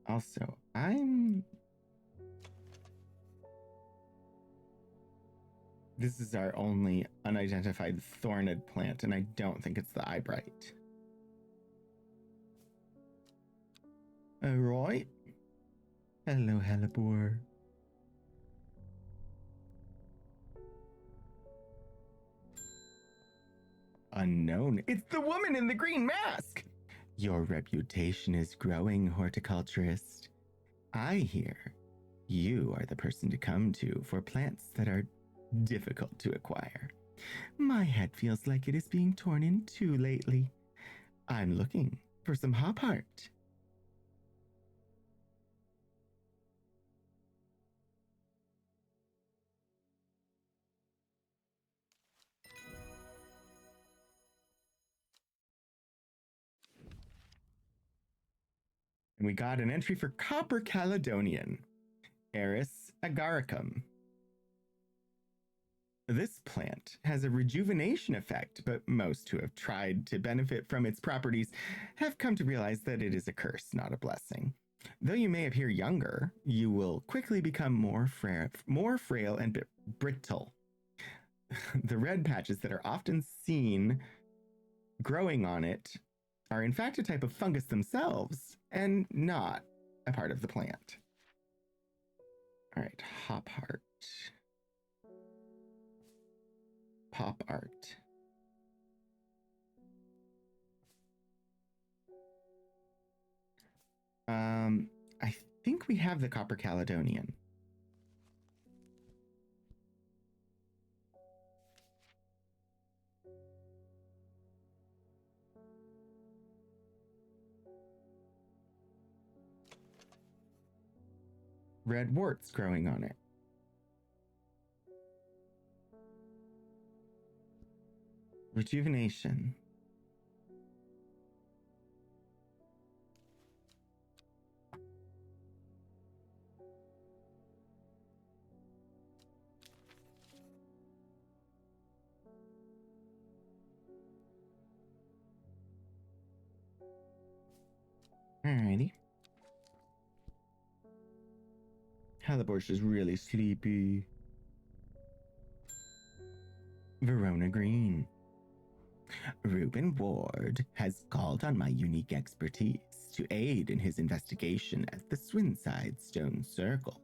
Also, this is our only unidentified thorned plant, and I don't think it's the Eyebright. Alright. Hello, hellebore. Unknown. It's the woman in the green mask! Your reputation is growing, horticulturist. I hear you are the person to come to for plants that are difficult to acquire. My head feels like it is being torn in two lately. I'm looking for some hop art. And we got an entry for Copper Caledonian, Eris agaricum. This plant has a rejuvenation effect, but most who have tried to benefit from its properties have come to realize that it is a curse, not a blessing. Though you may appear younger, you will quickly become more frail and brittle. The red patches that are often seen growing on it are in fact a type of fungus themselves and not a part of the plant. All right, hop heart. Pop art. I think we have the Copper Caledonian. Red warts growing on it. Rejuvenation. Alrighty. Hellebore is really sleepy. Verona Green. Reuben Ward has called on my unique expertise to aid in his investigation at the Swinside Stone Circle.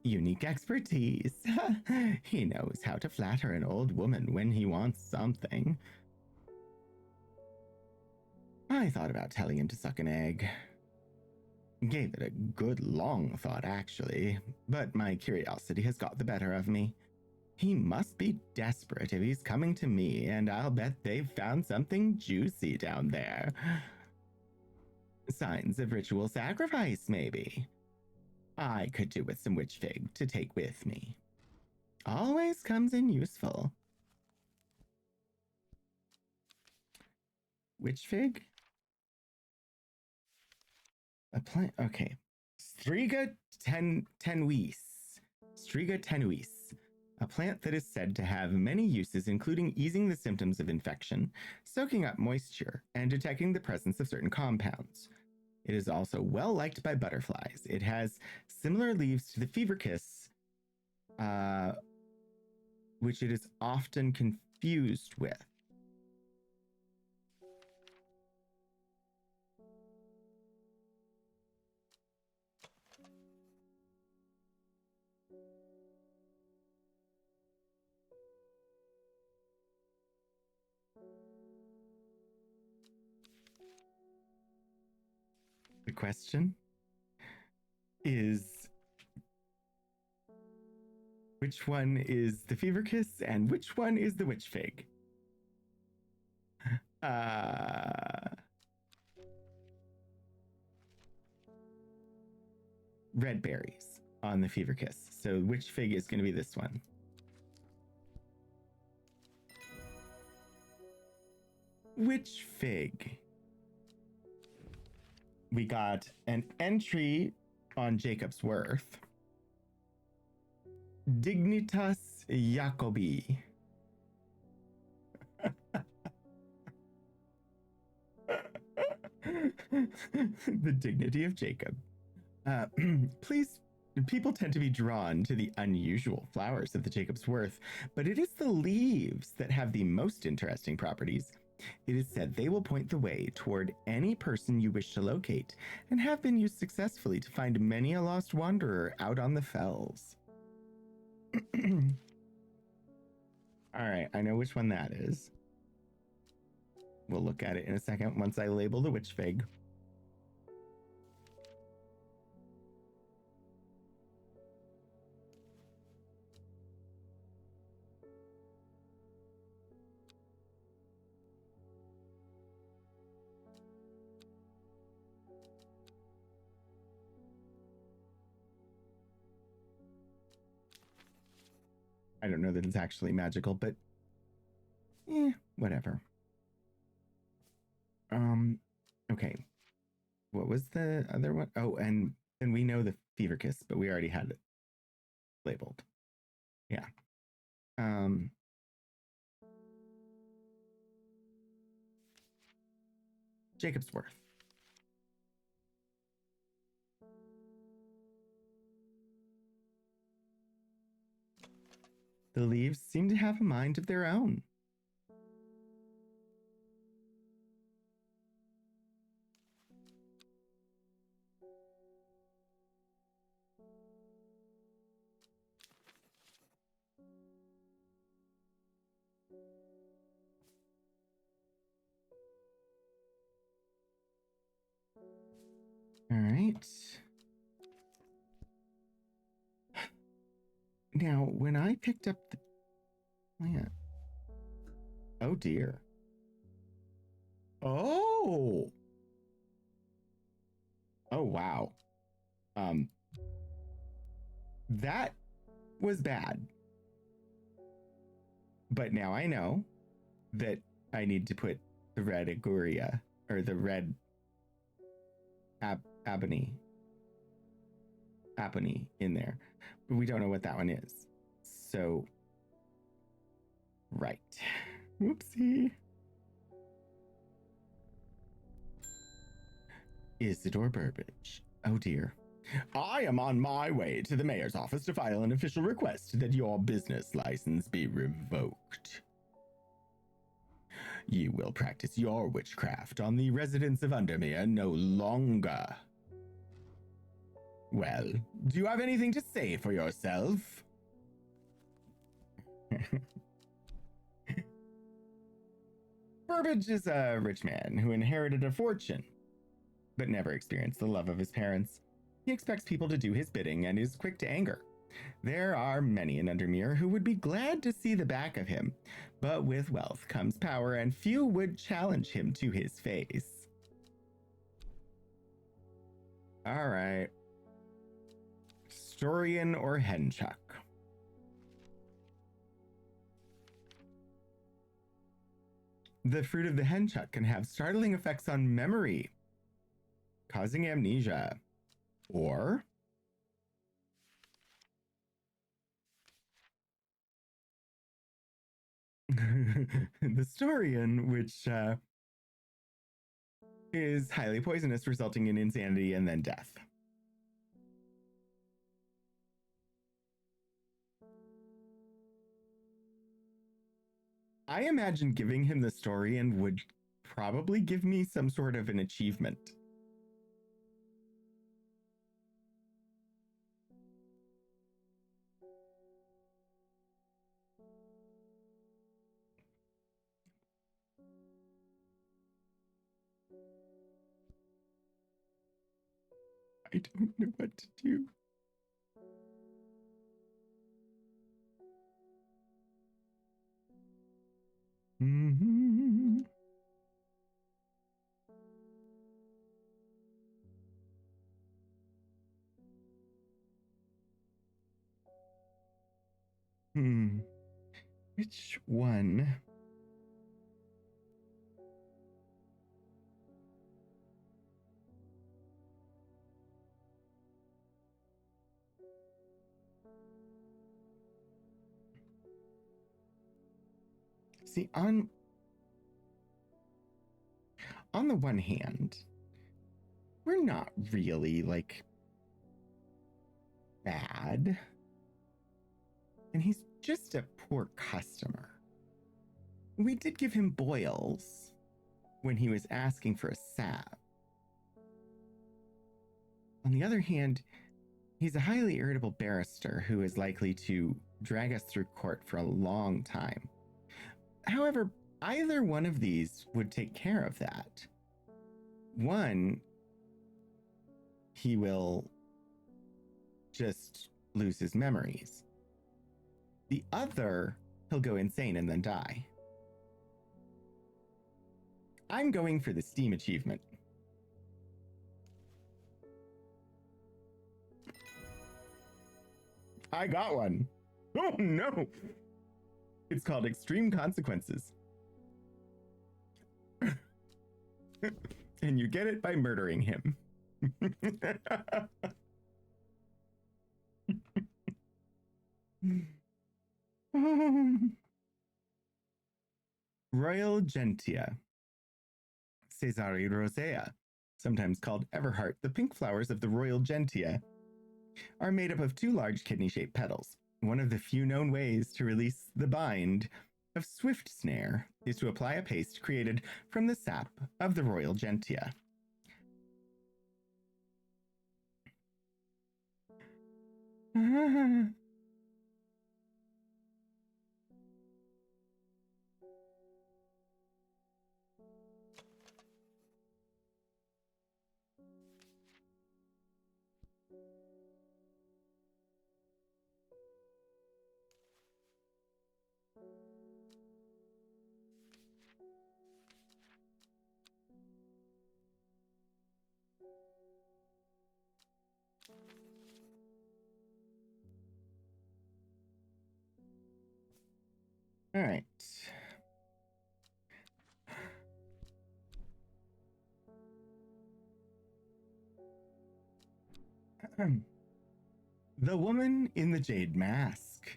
Unique expertise. He knows how to flatter an old woman when he wants something. I thought about telling him to suck an egg, Gave it a good long thought, actually, but my curiosity has got the better of me. He must be desperate if he's coming to me, and I'll bet they've found something juicy down there. Signs of ritual sacrifice, maybe. I could do with some witch fig to take with me. Always comes in useful. Witch fig? A plant. Okay. Striga tenuis. Striga tenuis. A plant that is said to have many uses, including easing the symptoms of infection, soaking up moisture, and detecting the presence of certain compounds. It is also well liked by butterflies. It has similar leaves to the fever kiss, which it is often confused with. The question is, which one is the fever kiss and which one is the witch fig? Red berries on the fever kiss. So witch fig is going to be this one. Witch fig. We got an entry on Jacob's Worth. Dignitas Jacobi. The dignity of Jacob. Please, people tend to be drawn to the unusual flowers of the Jacob's Worth, but it is the leaves that have the most interesting properties. It is said they will point the way toward any person you wish to locate, and have been used successfully to find many a lost wanderer out on the fells. All right, I know which one that is. We'll look at it in a second once I label the witch fig. I don't know that it's actually magical, but whatever. Okay. What was the other one? Oh, and we know the fever kiss, but we already had it labeled. Yeah. Jacob's Worth. The leaves seem to have a mind of their own. All right. Now, when I picked up the plant, oh dear. Oh. Oh wow. That was bad. But now I know that I need to put the red aguria or the red abony in there. But we don't know what that one is. So, right. Whoopsie. Isidore Burbage. Oh dear. I am on my way to the mayor's office to file an official request that your business license be revoked. You will practice your witchcraft on the residents of Undermere no longer. Well, do you have anything to say for yourself? Burbage is a rich man who inherited a fortune. but never experienced the love of his parents. He expects people to do his bidding and is quick to anger. There are many in Undermere who would be glad to see the back of him, but with wealth comes power, and few would challenge him to his face. All right. Historian or Henchuck? The fruit of the henchuck can have startling effects on memory, causing amnesia. Or the Storian, which is highly poisonous, resulting in insanity and then death. I imagine giving him the Storian would probably give me some sort of an achievement. I don't know what to do. Mm-hmm. Which one? See, on the one hand, we're not really like bad. And he's just a poor customer. We did give him boils when he was asking for a salve. On the other hand, he's a highly irritable barrister who is likely to drag us through court for a long time. However, either one of these would take care of that. One, he will just lose his memories. The other, he'll go insane and then die. I'm going for the Steam achievement. I got one. Oh no! It's called Extreme Consequences. And you get it by murdering him. Royal Gentia. Cesare rosea, sometimes called Everheart, the pink flowers of the Royal Gentia are made up of two large kidney-shaped petals. One of the few known ways to release the bind of Swift Snare is to apply a paste created from the sap of the Royal Gentia. All right. The Woman in the Jade Mask.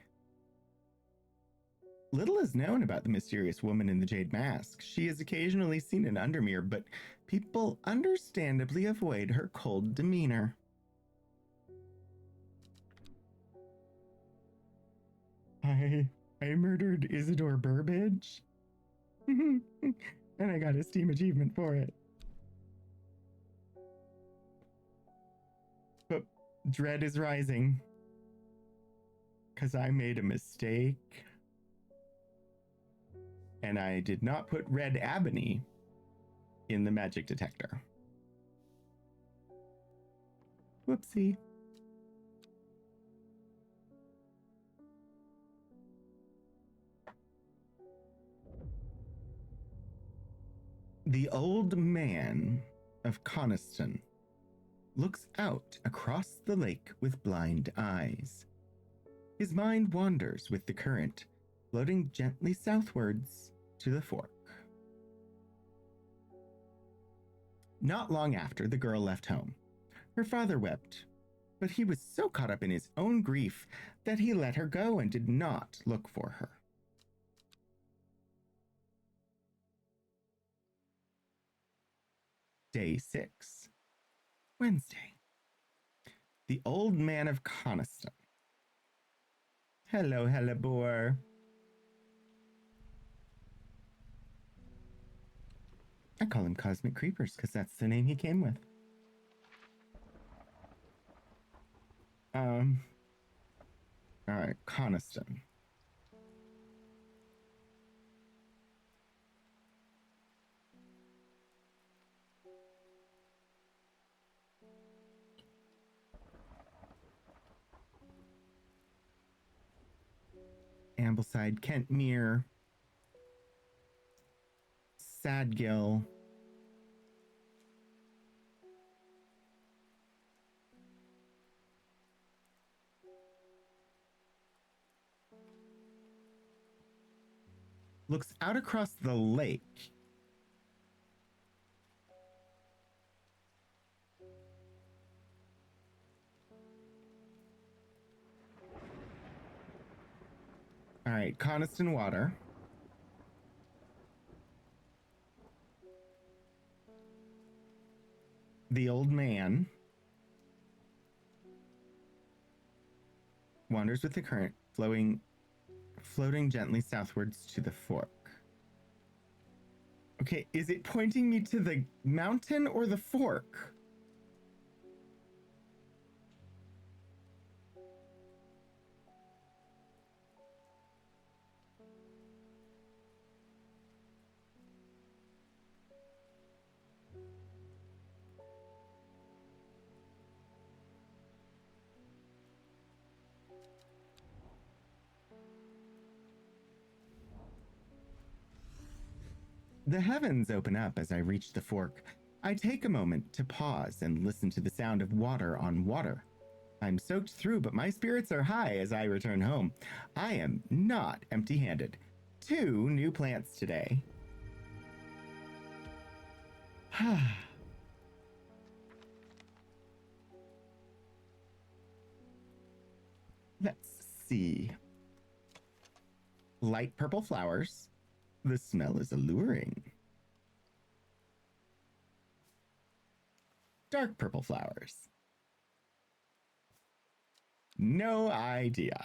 Little is known about the mysterious woman in the Jade Mask. She is occasionally seen in Undermere, but people understandably avoid her cold demeanor. I murdered Isidore Burbage. And I got a Steam achievement for it. But dread is rising. Because I made a mistake. And I did not put red ebony in the magic detector. Whoopsie. The old man of Coniston looks out across the lake with blind eyes. His mind wanders with the current, floating gently southwards to the fork. Not long after, the girl left home. Her father wept, but he was so caught up in his own grief that he let her go and did not look for her. Day 6, Wednesday. The old man of Coniston. Hello, Hellebore. I call him Cosmic Creepers because that's the name he came with. All right, Coniston. Ambleside, Kentmere, Sadgill, looks out across the lake. All right, Coniston Water. The old man wanders with the current, floating gently southwards to the fork. Okay, is it pointing me to the mountain or the fork? The heavens open up as I reach the fork. I take a moment to pause and listen to the sound of water on water. I'm soaked through, but my spirits are high as I return home. I am not empty-handed. 2 new plants today. Let's see. Light purple flowers. The smell is alluring. Dark purple flowers. No idea.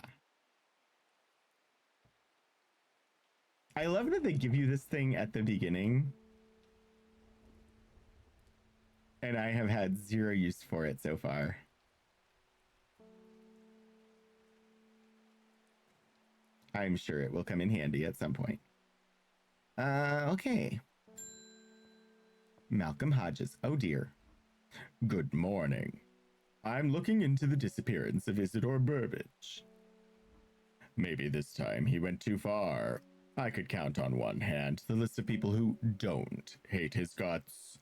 I love that they give you this thing at the beginning. And I have had 0 use for it so far. I'm sure it will come in handy at some point. Okay. Malcolm Hodges. Oh dear. Good morning. I'm looking into the disappearance of Isidore Burbage. Maybe this time he went too far. I could count on one hand the list of people who don't hate his guts.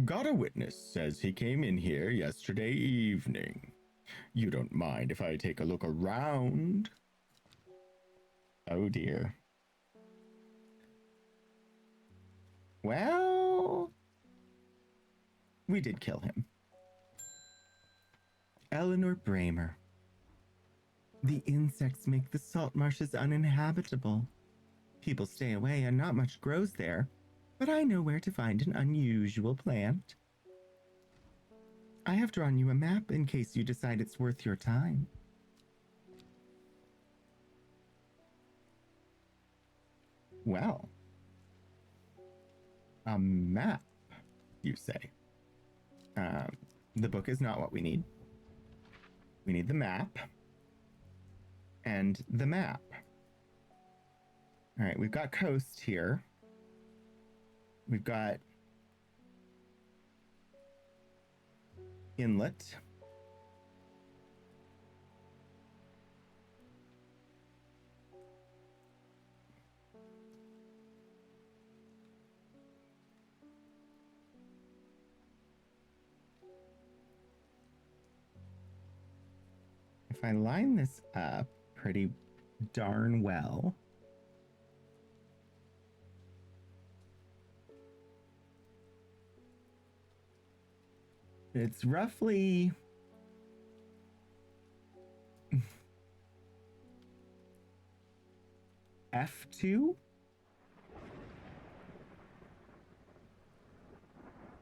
Got a witness says he came in here yesterday evening. You don't mind if I take a look around? Oh dear. Well, we did kill him. Eleanor Bramer. The insects make the salt marshes uninhabitable. People stay away and not much grows there, but I know where to find an unusual plant. I have drawn you a map in case you decide it's worth your time. Well, a map, you say? The book is not what we need. We need the map. And the map. All right, we've got coast here. We've got inlet. If I line this up pretty darn well, it's roughly F2,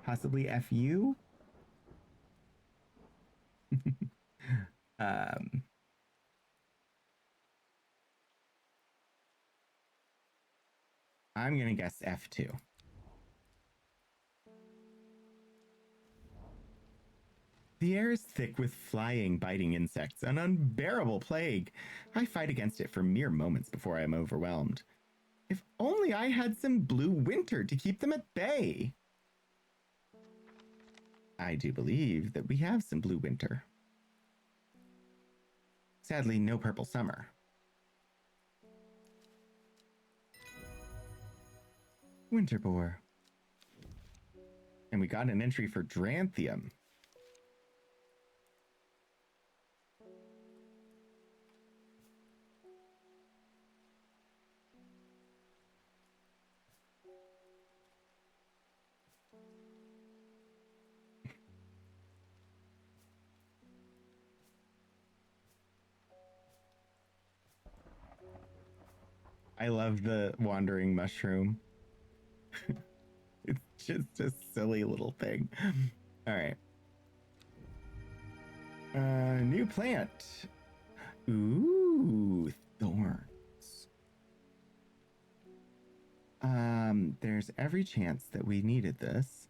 possibly FU. um, I'm gonna guess F2. The air is thick with flying, biting insects, an unbearable plague. I fight against it for mere moments before I am overwhelmed. If only I had some blue winter to keep them at bay. I do believe that we have some blue winter. Sadly, no purple summer. Winter boar. And we got an entry for Dranthium. I love the wandering mushroom. It's just a silly little thing. All right. New plant. Ooh, thorns. There's every chance that we needed this.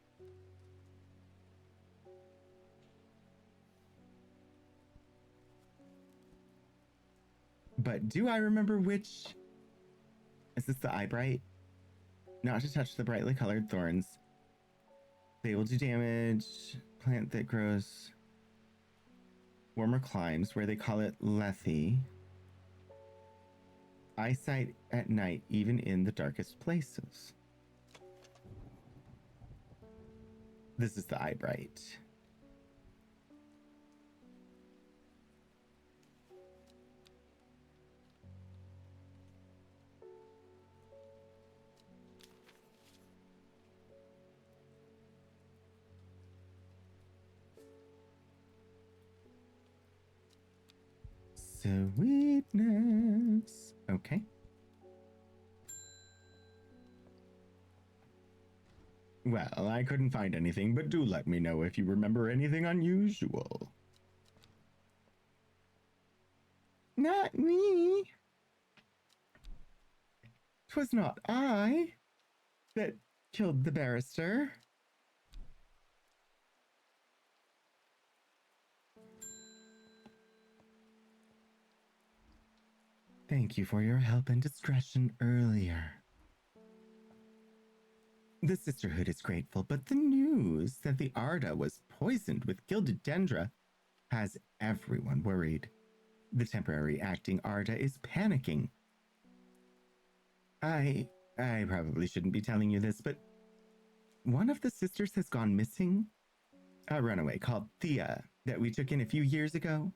But do I remember which? Is this the eyebright? Not to touch the brightly colored thorns. They will do damage. Plant that grows warmer climes, where they call it lethe. Eyesight at night, even in the darkest places. This is the eyebright. Sweetness. Okay. Well, I couldn't find anything, but do let me know if you remember anything unusual. Not me. 'Twas not I that killed the barrister. Thank you for your help and discretion earlier. The Sisterhood is grateful, but the news that the Arda was poisoned with gilded dendra has everyone worried. The temporary acting Arda is panicking. I probably shouldn't be telling you this, but one of the sisters has gone missing. A runaway called Thea that we took in a few years ago.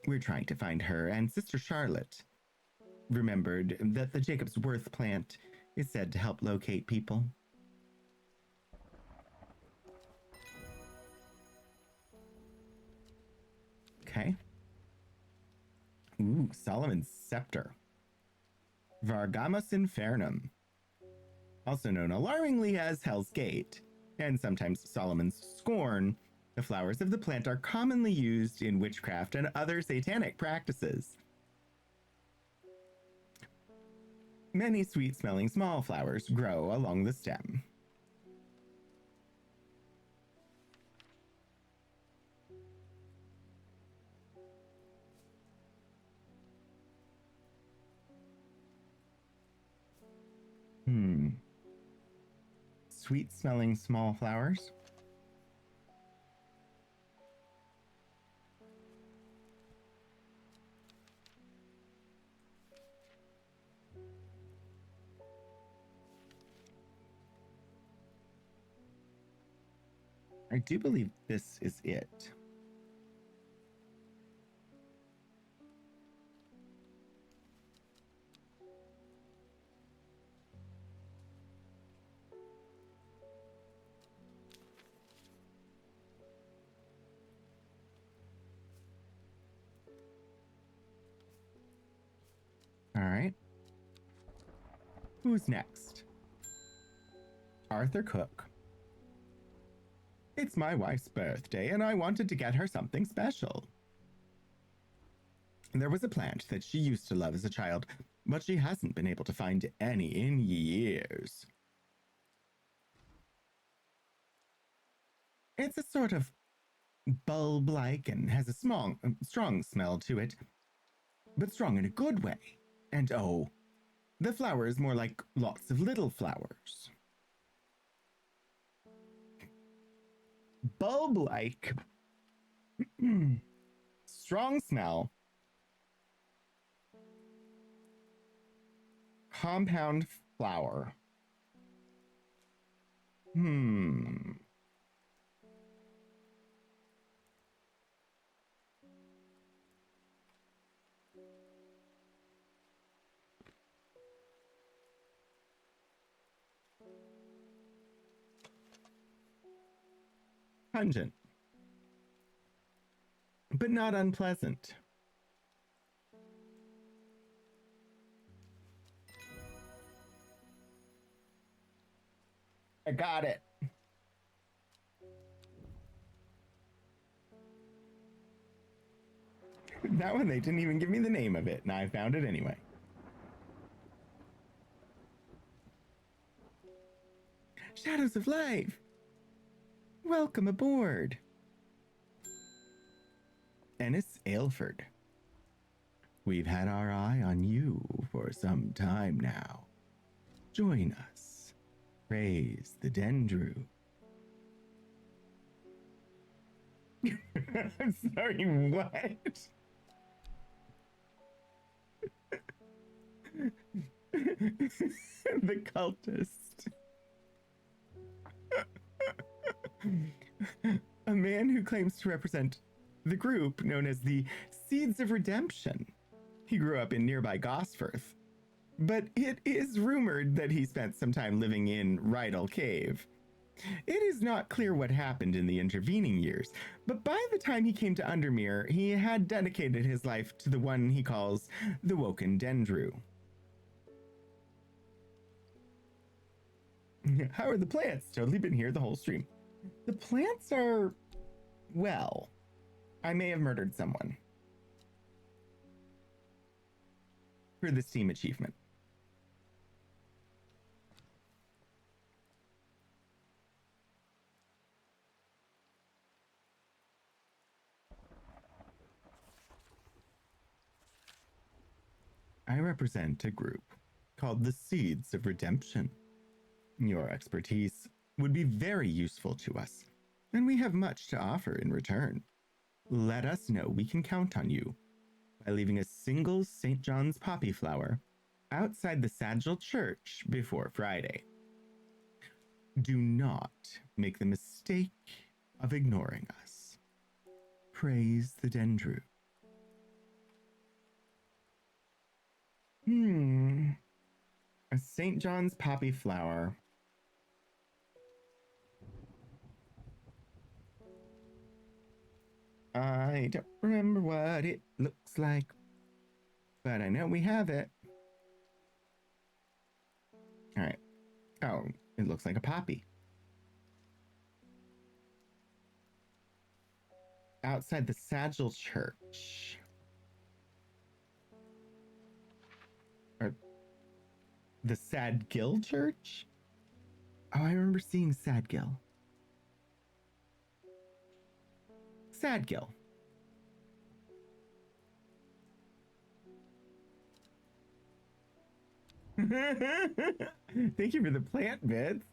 We're trying to find her, and Sister Charlotte remembered that the Jacob's Worth plant is said to help locate people. Okay. Ooh, Solomon's Scepter. Vargamus Infernum. Also known alarmingly as Hell's Gate, and sometimes Solomon's Scorn. The flowers of the plant are commonly used in witchcraft and other satanic practices. Many sweet-smelling small flowers grow along the stem. Sweet-smelling small flowers. I do believe this is it. All right. Who's next? Arthur Cook. It's my wife's birthday, and I wanted to get her something special. There was a plant that she used to love as a child, but she hasn't been able to find any in years. It's a sort of bulb-like and has a strong smell to it, but strong in a good way. And oh, the flower is more like lots of little flowers. Bulb-like, strong smell, compound flower. Pungent, but not unpleasant. I got it. That one, they didn't even give me the name of it, and I found it anyway. Shadows of Life! Welcome aboard. Ennis Aylford. We've had our eye on you for some time now. Join us. Praise the Dendru. I'm sorry, what? The cultist. A man who claims to represent the group known as the Seeds of Redemption. He grew up in nearby Gosforth, but it is rumored that he spent some time living in Rydal Cave. It is not clear what happened in the intervening years, but by the time he came to Undermere, he had dedicated his life to the one he calls the Woken Dendru. How are the plants? Totally been here the whole stream. The plants are, well, I may have murdered someone for this team achievement. I represent a group called the Seeds of Redemption. Your expertise would be very useful to us, and we have much to offer in return. Let us know we can count on you by leaving a single St. John's poppy flower outside the Sagil Church before Friday. Do not make the mistake of ignoring us. Praise the Dendru. A St. John's poppy flower. I don't remember what it looks like, but I know we have it. All right. Oh, it looks like a poppy. Outside the Sagil Church. Or the Sadgill Church? Oh, I remember seeing Sadgill. Sadgill. Thank you for the plant bits.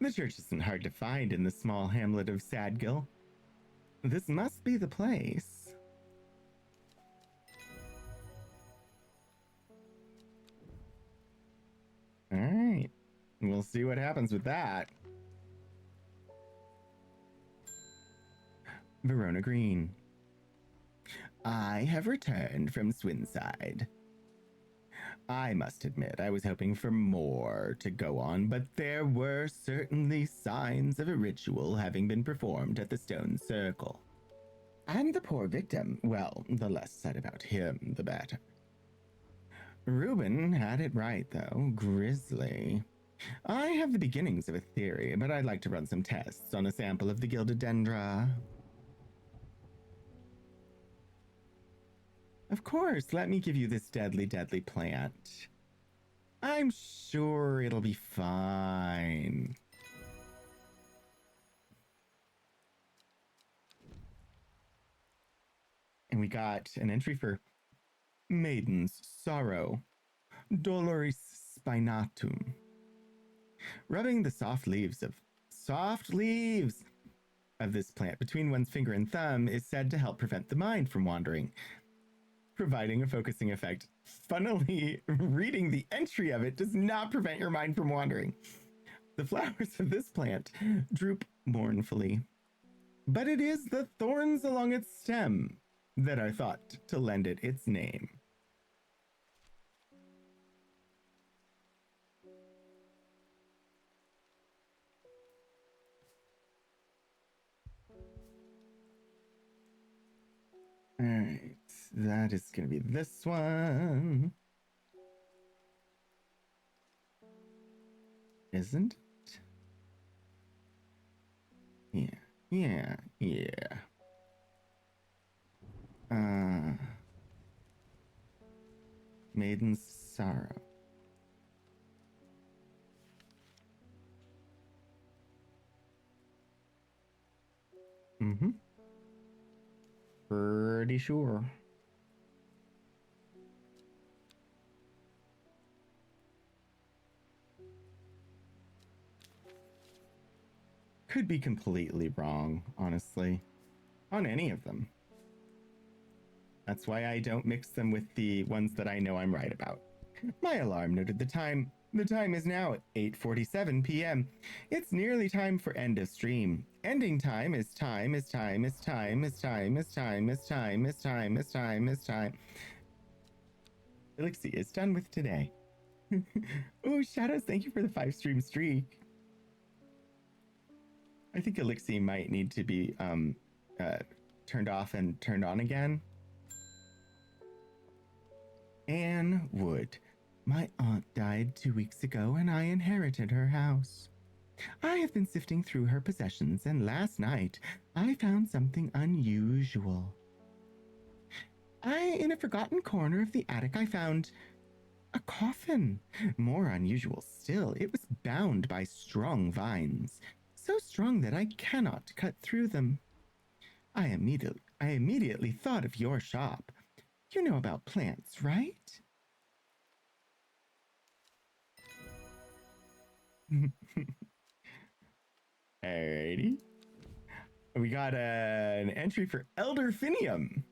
The church isn't hard to find in the small hamlet of Sadgill. This must be the place. All right. We'll We'll see what happens with that. Verona Green. I have returned from Swinside. I must admit, I was hoping for more to go on, but there were certainly signs of a ritual having been performed at the stone circle. And the poor victim, well, the less said about him, the better. Reuben had it right, though. Grisly. I have the beginnings of a theory, but I'd like to run some tests on a sample of the gilded dendra. Of course, let me give you this deadly, deadly plant. I'm sure it'll be fine. And we got an entry for Maiden's Sorrow, Doloris Spinatum. Rubbing the soft leaves of this plant between one's finger and thumb is said to help prevent the mind from wandering, providing a focusing effect. Funnily, reading the entry of it does not prevent your mind from wandering. The flowers of this plant droop mournfully, but it is the thorns along its stem that are thought to lend it its name. All right, that is going to be this one. Isn't it? Yeah. Maiden's Sorrow. Mm-hmm. Pretty sure. Could be completely wrong, honestly, on any of them. That's why I don't mix them with the ones that I know I'm right about. My alarm noted the time. The time is now 8:47 p.m. It's nearly time for end of stream. Ending time is time. Elixir is done with today. Oh, Shadows, thank you for the 5-stream streak. I think Elixir might need to be turned off and turned on again. Anne Wood. My aunt died 2 weeks ago and I inherited her house. I have been sifting through her possessions and last night I found something unusual. In a forgotten corner of the attic, I found a coffin. More unusual still, it was bound by strong vines, so strong that I cannot cut through them. I immediately thought of your shop. You know about plants, right? Alrighty. We got an entry for Elderfinium.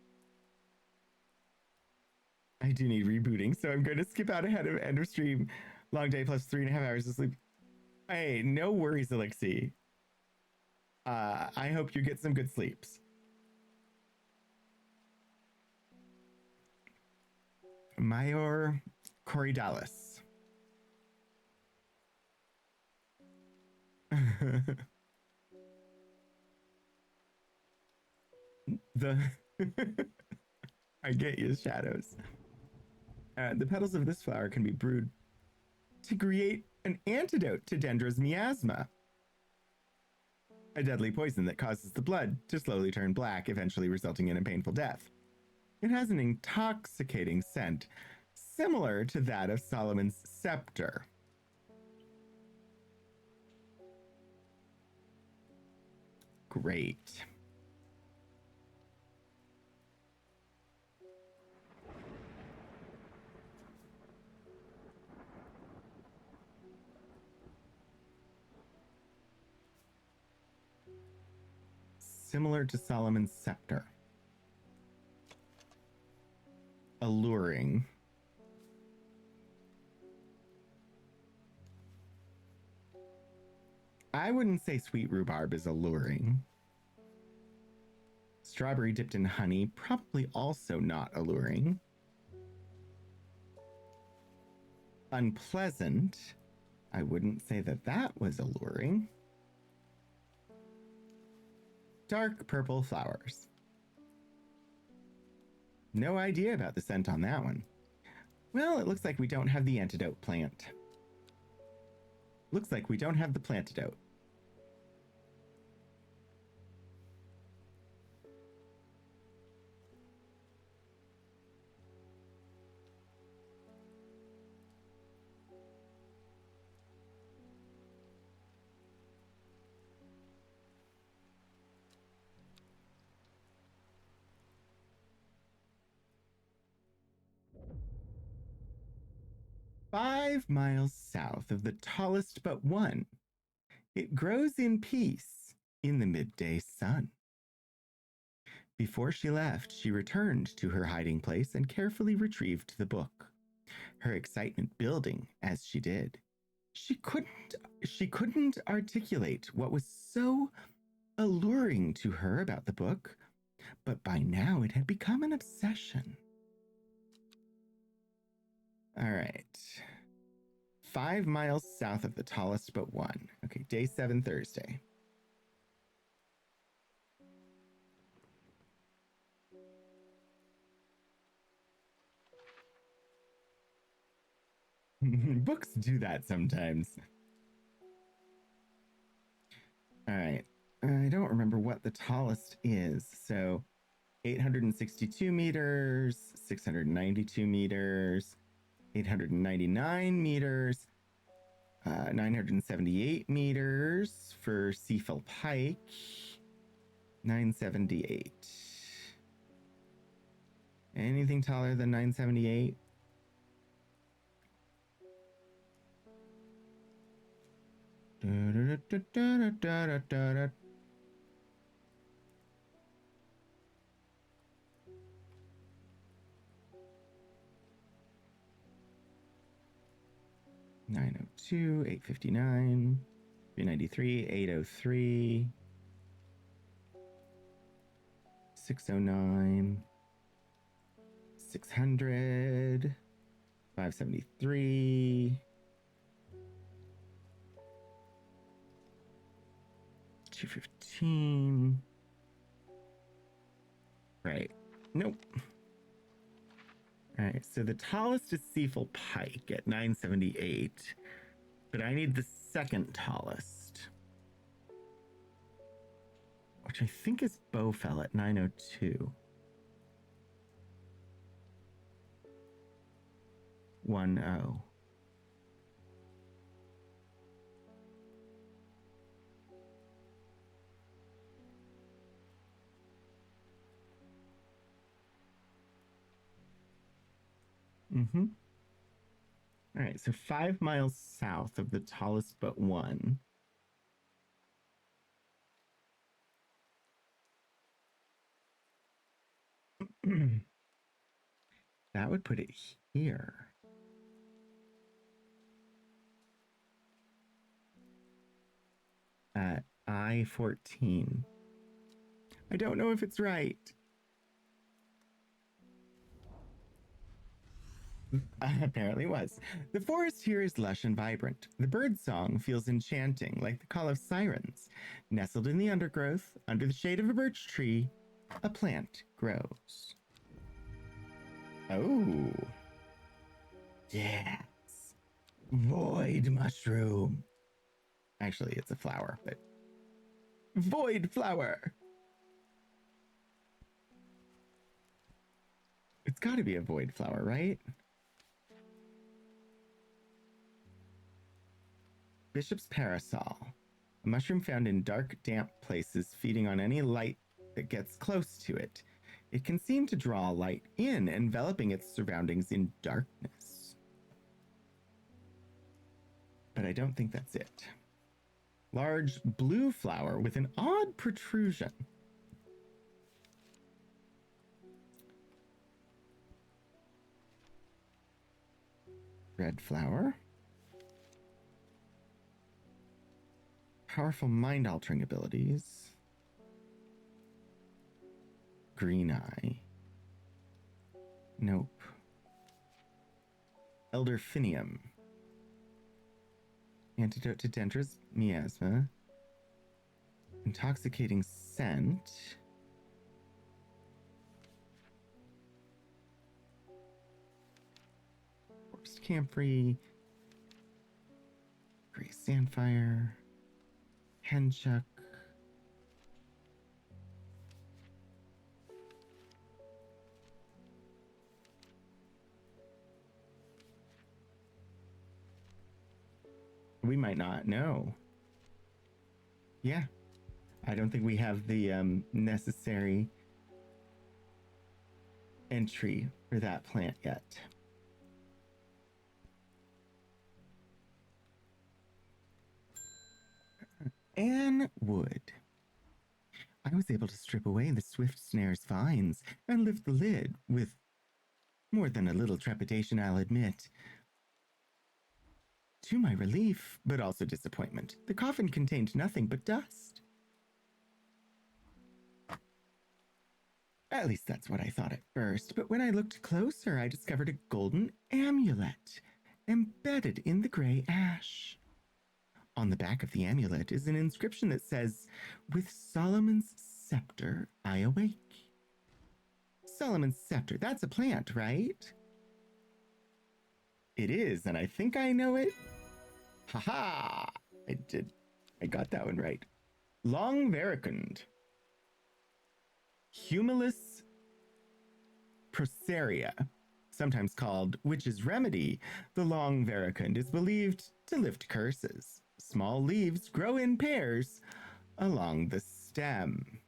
I do need rebooting, so I'm going to skip out ahead of end of stream. Long day plus 3.5 hours of sleep. Hey, no worries, Elixir. I hope you get some good sleeps. Mayor Corydallis. I get you, Shadows. The petals of this flower can be brewed to create an antidote to Dendra's miasma, a deadly poison that causes the blood to slowly turn black, eventually resulting in a painful death. It has an intoxicating scent, similar to that of Solomon's scepter. Great. Similar to Solomon's scepter. Alluring. I wouldn't say sweet rhubarb is alluring. Strawberry dipped in honey, probably also not alluring. Unpleasant, I wouldn't say that that was alluring. Dark purple flowers. No idea about the scent on that one. Well, it looks like we don't have the antidote plant. Looks like we don't have the plantidote. 5 miles south of the tallest but one, it grows in peace in the midday sun. Before she left, she returned to her hiding place and carefully retrieved the book, her excitement building as she did. She couldn't articulate what was so alluring to her about the book, but by now it had become an obsession. All right. 5 miles south of the tallest but one. Okay, day 7, Thursday. Books do that sometimes. All right. I don't remember what the tallest is. So 862 meters, 692 meters, 899 meters, 978 meters for Seafell Pike, 978. Anything taller than 978? Da-da-da-da-da-da-da-da. 902, 859, 393, 803, 609, 600, 573, 215. Right. Nope. All right, so the tallest is Seafell Pike at 978, but I need the second tallest, which I think is Bowfell at 902. 10. Mm-hmm. All right, so 5 miles south of the tallest but one. That would put it here. At I-14. I don't know if it's right. Apparently was. The forest here is lush and vibrant. The bird song feels enchanting, like the call of sirens. Nestled in the undergrowth, under the shade of a birch tree, a plant grows. Oh. Yes. Void mushroom. Actually, it's a flower, but... Void flower! It's gotta be a void flower, right? Bishop's parasol. A mushroom found in dark, damp places, feeding on any light that gets close to it. It can seem to draw light in, enveloping its surroundings in darkness. But I don't think that's it. Large blue flower with an odd protrusion. Red flower. Powerful mind-altering abilities. Green Eye. Nope. Elderfinium. Antidote to Dendra's miasma. Intoxicating scent. Forest Camphor. Gray Sandfire. Henchuck. We might not know. Yeah. I don't think we have the necessary entry for that plant yet. Anne Wood. I was able to strip away the swift snare's vines and lift the lid with more than a little trepidation, I'll admit. To my relief, but also disappointment, the coffin contained nothing but dust. At least that's what I thought at first, but when I looked closer, I discovered a golden amulet embedded in the gray ash. On the back of the amulet is an inscription that says, "With Solomon's scepter, I awake." Solomon's scepter, that's a plant, right? It is, and I think I know it. Haha! I did. I got that one right. Long Vericund. Humulus proceria, sometimes called Witch's Remedy, the long vericund is believed to lift curses. Small leaves grow in pairs along the stem.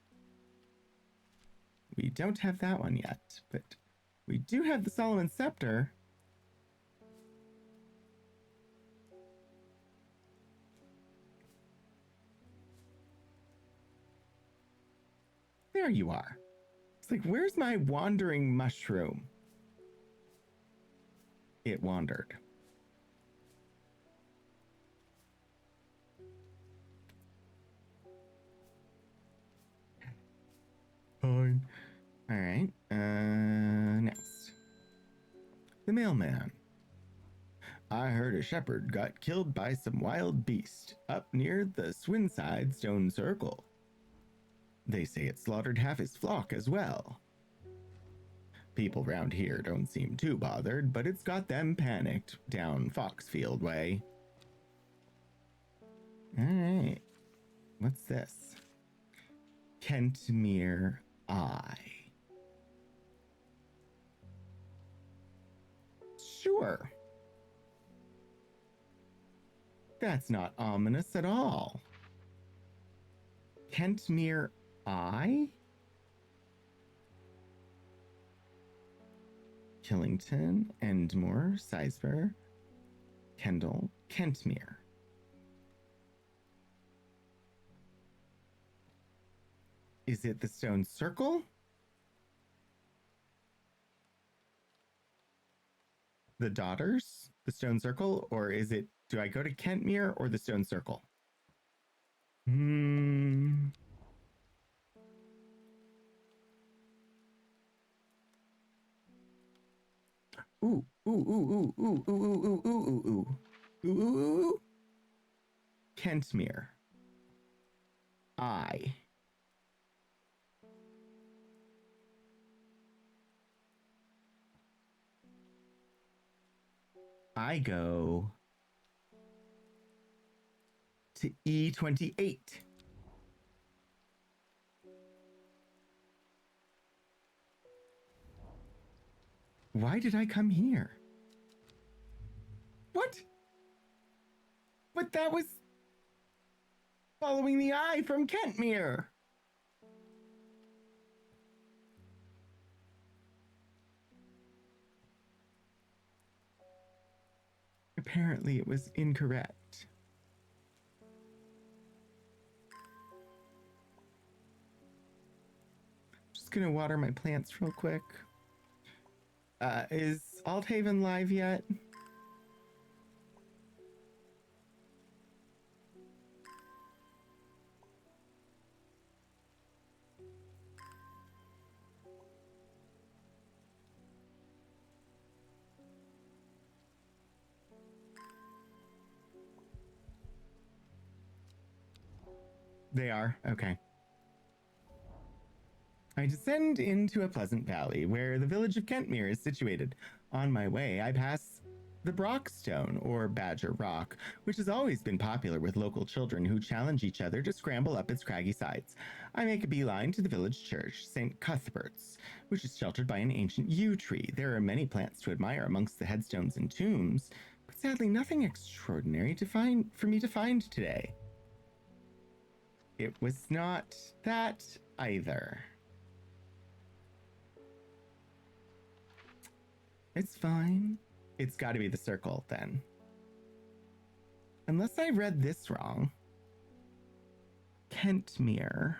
We don't have that one yet, but we do have the Solomon Scepter. There you are. It's like, where's my wandering mushroom? It wandered. Fine. All right. Next. The mailman. I heard a shepherd got killed by some wild beast up near the Swinside Stone Circle. They say it slaughtered half his flock as well. People round here don't seem too bothered, but it's got them panicked down Foxfield way. All right. What's this? Kentmere Eye. Sure. That's not ominous at all. Kentmere Eye? Killington, Endmore, Sizebur, Kendall, Kentmere. Is it the Stone Circle? The Daughters? The Stone Circle? Or is it, do I go to Kentmere or the Stone Circle? Ooh, ooh, ooh, ooh, ooh, ooh, ooh, ooh, ooh, ooh, ooh, ooh, ooh. Kentmere. I go to E28. Why did I come here? What? But that was following the eye from Kentmere. Apparently it was incorrect. Just gonna water my plants real quick. Is Althaven live yet? They are? Okay. I descend into a pleasant valley where the village of Kentmere is situated. On my way, I pass the Brockstone, or Badger Rock, which has always been popular with local children who challenge each other to scramble up its craggy sides. I make a beeline to the village church, St. Cuthbert's, which is sheltered by an ancient yew tree. There are many plants to admire amongst the headstones and tombs, but sadly nothing extraordinary for me to find today. It was not that either. It's fine. It's got to be the circle then. Unless I read this wrong. Kentmere.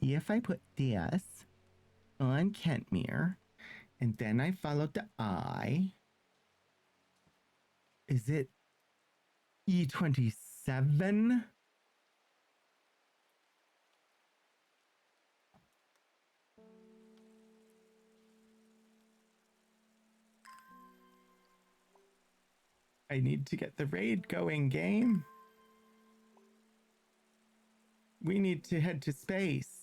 If I put this on Kentmere and then I followed the I, is it E27? I need to get the raid going, game. We need to head to space.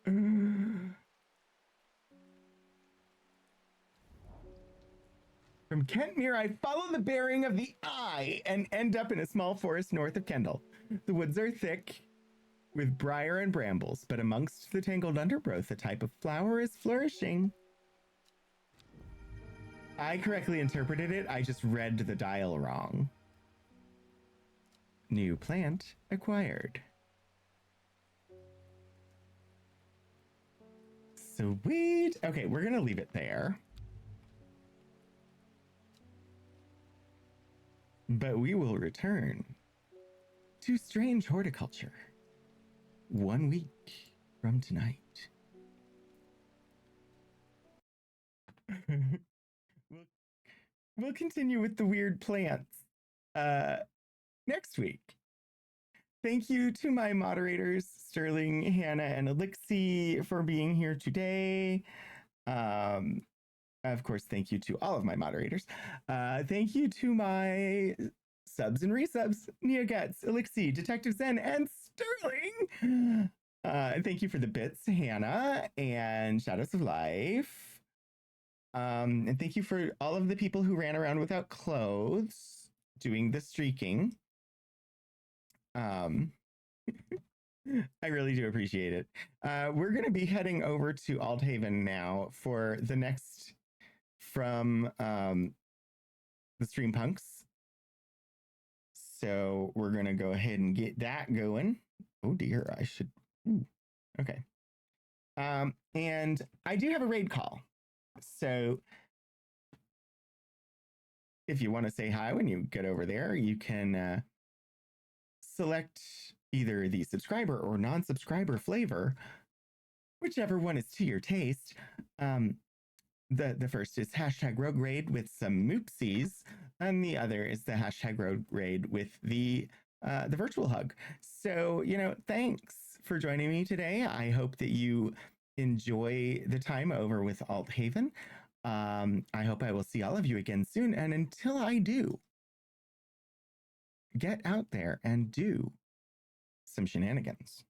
From Kentmere, I follow the bearing of the eye and end up in a small forest north of Kendal. The woods are thick with briar and brambles, but amongst the tangled undergrowth, a type of flower is flourishing. I correctly interpreted it. I just read the dial wrong. New plant acquired. Sweet. Okay, we're going to leave it there. But we will return to Strange Horticulture 1 week from tonight. we'll continue with the weird plants next week. Thank you to my moderators, Sterling, Hannah, and Elixir, for being here today. Of course, thank you to all of my moderators. Thank you to my subs and resubs, Neogets, Elixir, Detective Zen, and Sterling. Thank you for the bits, Hannah, and Shadows of Life. And thank you for all of the people who ran around without clothes doing the streaking. I really do appreciate it. We're going to be heading over to Aldhaven now for the next from the Stream Punks. So we're going to go ahead and get that going. Oh dear, I should. Ooh, okay. And I do have a raid call. So if you want to say hi when you get over there, you can select either the subscriber or non-subscriber flavor, whichever one is to your taste. The first is hashtag Rogue Raid with some moopsies, and the other is the hashtag Rogue Raid with the virtual hug. So, thanks for joining me today. I hope that you enjoy the time over with Aldhaven. I hope I will see all of you again soon. And until I do, get out there and do some shenanigans.